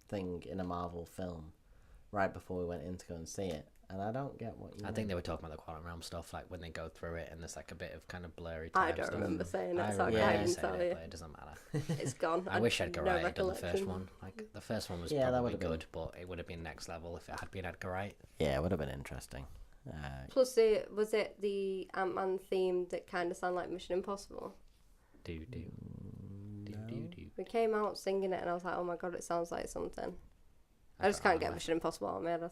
thing in a Marvel film right before we went in to go and see it. and I don't get what you. I mean. think they were talking about the Quantum Realm stuff, like when they go through it, and there's like a bit of kind of blurry. I time don't stuff. remember saying it, I so I remember Yeah. can't saying tell it, you. but it doesn't matter. It's gone. I wish Edgar no Wright had done the first recollection. one. Like the first one was Yeah, that probably would've been- good, but it would have been next level if it had been Edgar Wright. Yeah, it would have been interesting. Plus, was it the Ant-Man theme that kind of sounded like Mission Impossible? Do. We came out singing it, and I was like, "Oh my god, it sounds like something." I just can't get Mission Impossible out of my head,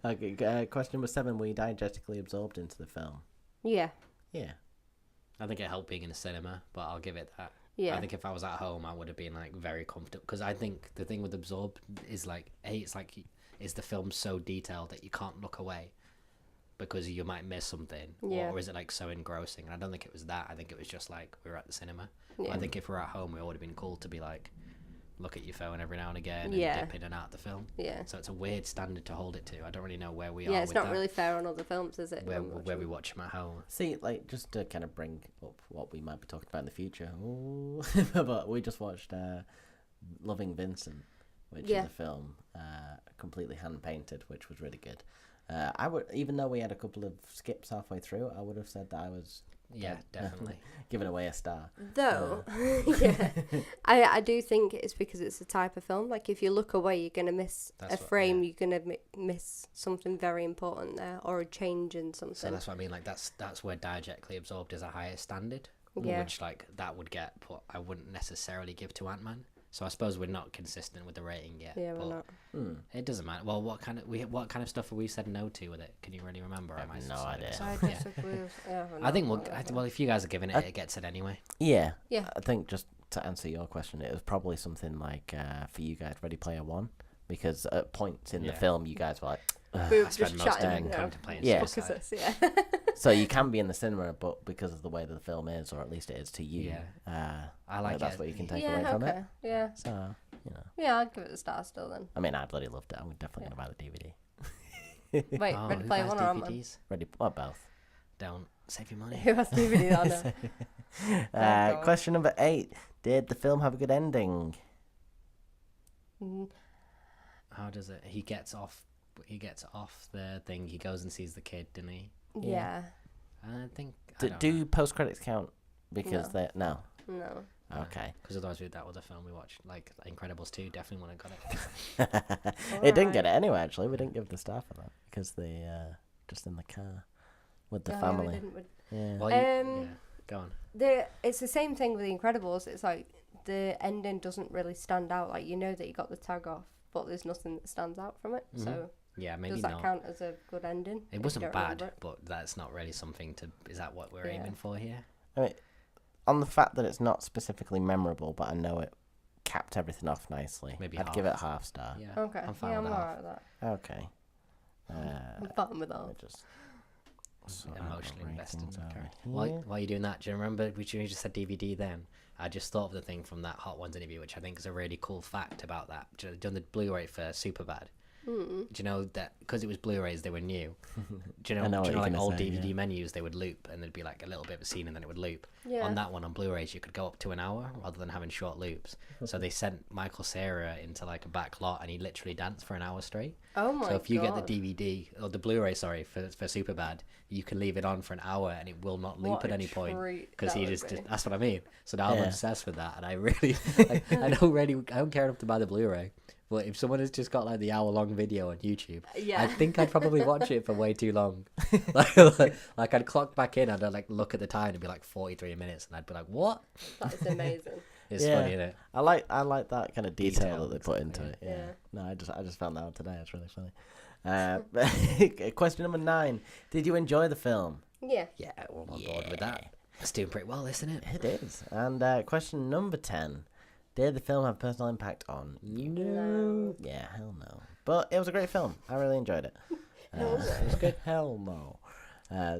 I think. Okay, question number 7. Were you diegetically absorbed into the film? Yeah, Yeah. I think it helped being in the cinema, but I'll give it that. yeah, I think if I was at home, I would have been like very comfortable, because I think the thing with Absorbed is like, it's like, is the film so detailed that you can't look away because you might miss something, Yeah. or is it like so engrossing? And I don't think it was that. I think it was just like we were at the cinema. yeah. But I think if we were at home, it would have been cool to be like, look at your phone every now and again Yeah. and dip in and out of the film. Yeah, So it's a weird standard to hold it to. I don't really know where we yeah. are. It's with not that, really fair on other films, is it? where when where we watching- watch them at home. See, like, just to kind of bring up what we might be talking about in the future. Ooh. But we just watched Loving Vincent, which Yeah. is a film completely hand painted, which was really good. I would, even though we had a couple of skips halfway through, I would have said that I was Yeah, definitely. giving away a star. Though, yeah, I do think it's because it's a type of film. Like, if you look away, you're gonna miss That's a what- frame. yeah. You're gonna miss something very important there, or a change in So something. that's what I mean. Like that's where diegetically absorbed is a higher standard, Yeah. which like that would get, but I wouldn't necessarily give to Ant-Man. So I suppose we're not consistent with the rating yet. Yeah, but we're not. It doesn't matter. Well, what kind of stuff have we said no to with it? Can you really remember? I have might no have said idea. it, so- I yeah. disagree with. Yeah, I think well, if you guys are giving it, it gets it anyway. Yeah. Yeah. I think just to answer your question, it was probably something like for you guys, Ready Player One, because at points in the Yeah. film, you guys were like, "Ugh." We were I spent just most of chatting. it Yeah. contemplating Yeah. Fuck is suicide. this? Yeah. So you can be in the cinema, but because of the way that the film is, or at least it is to you, I like that's it. what you can take Yeah. away from Okay. it. Yeah. So, you know, Yeah. I'd give it a star still then. I mean, I bloody loved it. I'm definitely Yeah. gonna buy the DVD. Wait, Oh, Ready who Player buys One or Ant-Man? DVDs? Ready, well, both. Don't save your money. Who has DVD on it? God. Question number 8: did the film have a good ending? Mm, How does it? He gets off the thing. He goes and sees the kid, didn't he? Yeah. I think. I don't Do post credits count? Because No. they're no. No. Okay. Because otherwise, with that other film we watched, like Incredibles 2, definitely wouldn't have got it. It didn't get it Alright. anyway. Actually, we didn't give the star for that because they just in the car with the No, we family. didn't. Yeah. Well, yeah, go on. It's the same thing with The Incredibles. It's like the ending doesn't really stand out. Like, you know that you got the tag off, but there's nothing that stands out from it. So Yeah, maybe does that not. count as a good ending? if It you wasn't don't bad, remember it? but that's not really something to. Is that what we're Yeah. aiming for here? I mean, on the fact that it's not specifically memorable, but I know it capped everything off nicely. Maybe I'd half. give it half star. Yeah. Okay. I'm fine Yeah, I'm with that. alright with that. Okay. I'm fine with Let me that. just sort out Emotionally my invested in ratings the over character. here. While you're doing that, do you remember we just said DVD then? I just thought of the thing from that Hot Ones interview, which I think is a really cool fact about that. Done the Blu-ray for Superbad. Do you know that because it was Blu-rays, they were new? Do you I know know, what do you know you're like gonna old say, DVD yeah. menus, they would loop and there'd be like a little bit of a scene and then it would loop. Yeah. On that one, on Blu-rays, you could go up to an hour rather than having short loops. So they sent Michael Cera into like a back lot and he literally danced for an hour straight. Oh my god. So if you get the DVD or the Blu-ray, sorry, for Superbad, you can leave it on for an hour and it will not loop What at a any point treat because that he would just be. that's what I mean. So now I'm Yeah. obsessed with that, and I really I don't care enough to buy the Blu-ray. But if someone has just got like the hour-long video on YouTube, Yeah. I think I'd probably watch it for way too long. like I'd clock back in, I'd like look at the time and be like 43 minutes, and I'd be like, "What?" That is amazing. It's Yeah. funny, isn't it? I like that kind of detail, Detail, that they put into exactly, it. Yeah. yeah. No, I just found that out today. It's really funny. Question number 9: did you enjoy the film? Yeah. Yeah, well, I'm on board with that. It's doing pretty well, isn't it? It is. And question number 10: did the film have personal impact on you? No. Yeah, hell no. But it was a great film. I really enjoyed it. No, was it? was good. Hell no.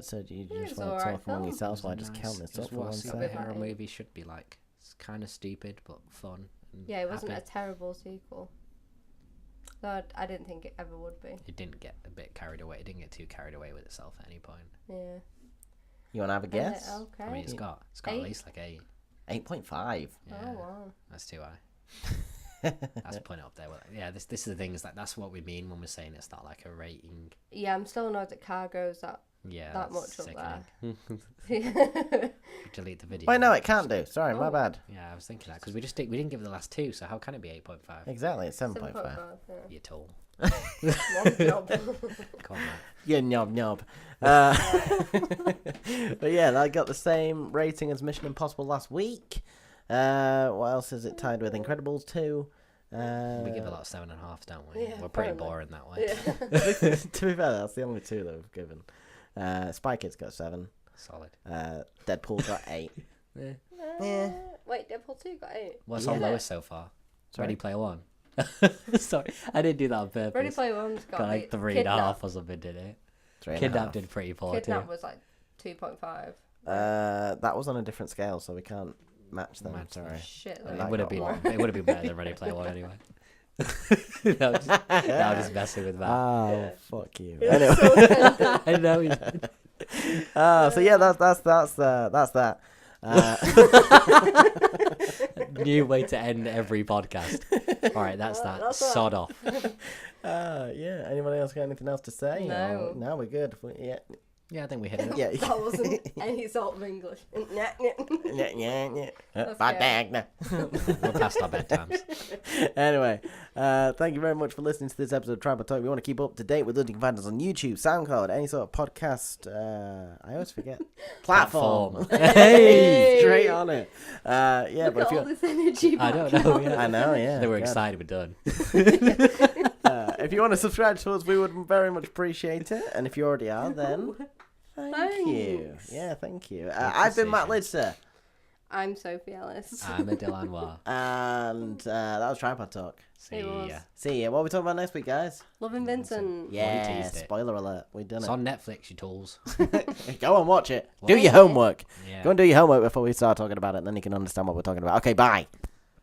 So do you Yeah, just it's want to alright talk among film. yourselves while I just Nice. count this It's up for what one a second? bit superhero like- movie should be like. It's kind of stupid but fun. And Yeah, it wasn't happy. a terrible sequel. No, I didn't think it ever would be. It didn't get a bit carried away. It didn't get too carried away with itself at any point. Yeah. You want to have a guess? Okay. I mean, it's got at Eight. least like 8. 8.5. Yeah, Oh wow. that's too high. That's putting it up there. Yeah, this is the thing, is that's what we mean when we're saying it's not like a rating. Yeah, I'm still annoyed that car goes that That's much up sickening. there. Delete the video. Wait, no, it can't do. Sorry, my bad. Yeah, I was thinking that because we didn't give the last two, so how can it be 8.5? Exactly, it's 7.5. 7.5, yeah. You tool. One job. Come on, man. Yeah, knob. But yeah, that got the same rating as Mission Impossible last week. What else is it tied with? Incredibles 2. We give a lot of 7.5, don't we? Yeah, We're pretty apparently. boring that way. Yeah. To be fair, that's the only 2 that we've given. Spy Kids got 7. Solid. Deadpool got 8. Yeah. Wait, Deadpool 2 got 8. What's Yeah. on lowest so far? Sorry? Ready Player One. Sorry, I didn't do that on purpose. Ready Player One's got Got like 8. 3.5 or something, did it? 3.5. Kidnap did pretty poor Kidnap too. was like 2.5. That was on a different scale, so we can't match them. Match them. Sorry. Shit. And It that would have got been. one. It would have been better than Ready Player One anyway. That was just messing with that. Oh, fuck you. It Anyway. was so tempting. I know. So yeah, that's that. New way to end every podcast. All right, that's that. That's Sod off. Yeah. Anybody else got anything else to say? No. Or- no, we're good. Yeah. Yeah, I think we hit it. Yeah. That wasn't any sort of English. Yeah. That's Bad good. dag. We're past our bedtimes. Anyway, thank you very much for listening to this episode of Tribal Talk. If you want to keep up to date with us, you can find us on YouTube, SoundCloud, any sort of podcast. I always forget. Platform. Hey! Straight on it. Yeah, Look but at if all you, this energy. I don't back know, out. yeah. I know, yeah. They were God. excited we're done. If you want to subscribe to us, we would very much appreciate it. And if you already are, then thank you. Thanks. Yeah, thank you. I've been Matt Lidster, I'm Sophie Ellis. I'm a Delanois. and that was Tripod Talk. See It was. ya. See ya. What are we talking about next week, guys? Loving Vincent. Yeah, teased it. spoiler alert. We done It's on Netflix, you tools. it. Go and watch it. Do Watch your it. homework. Yeah. Go and do your homework before we start talking about it, and then you can understand what we're talking about. Okay, bye.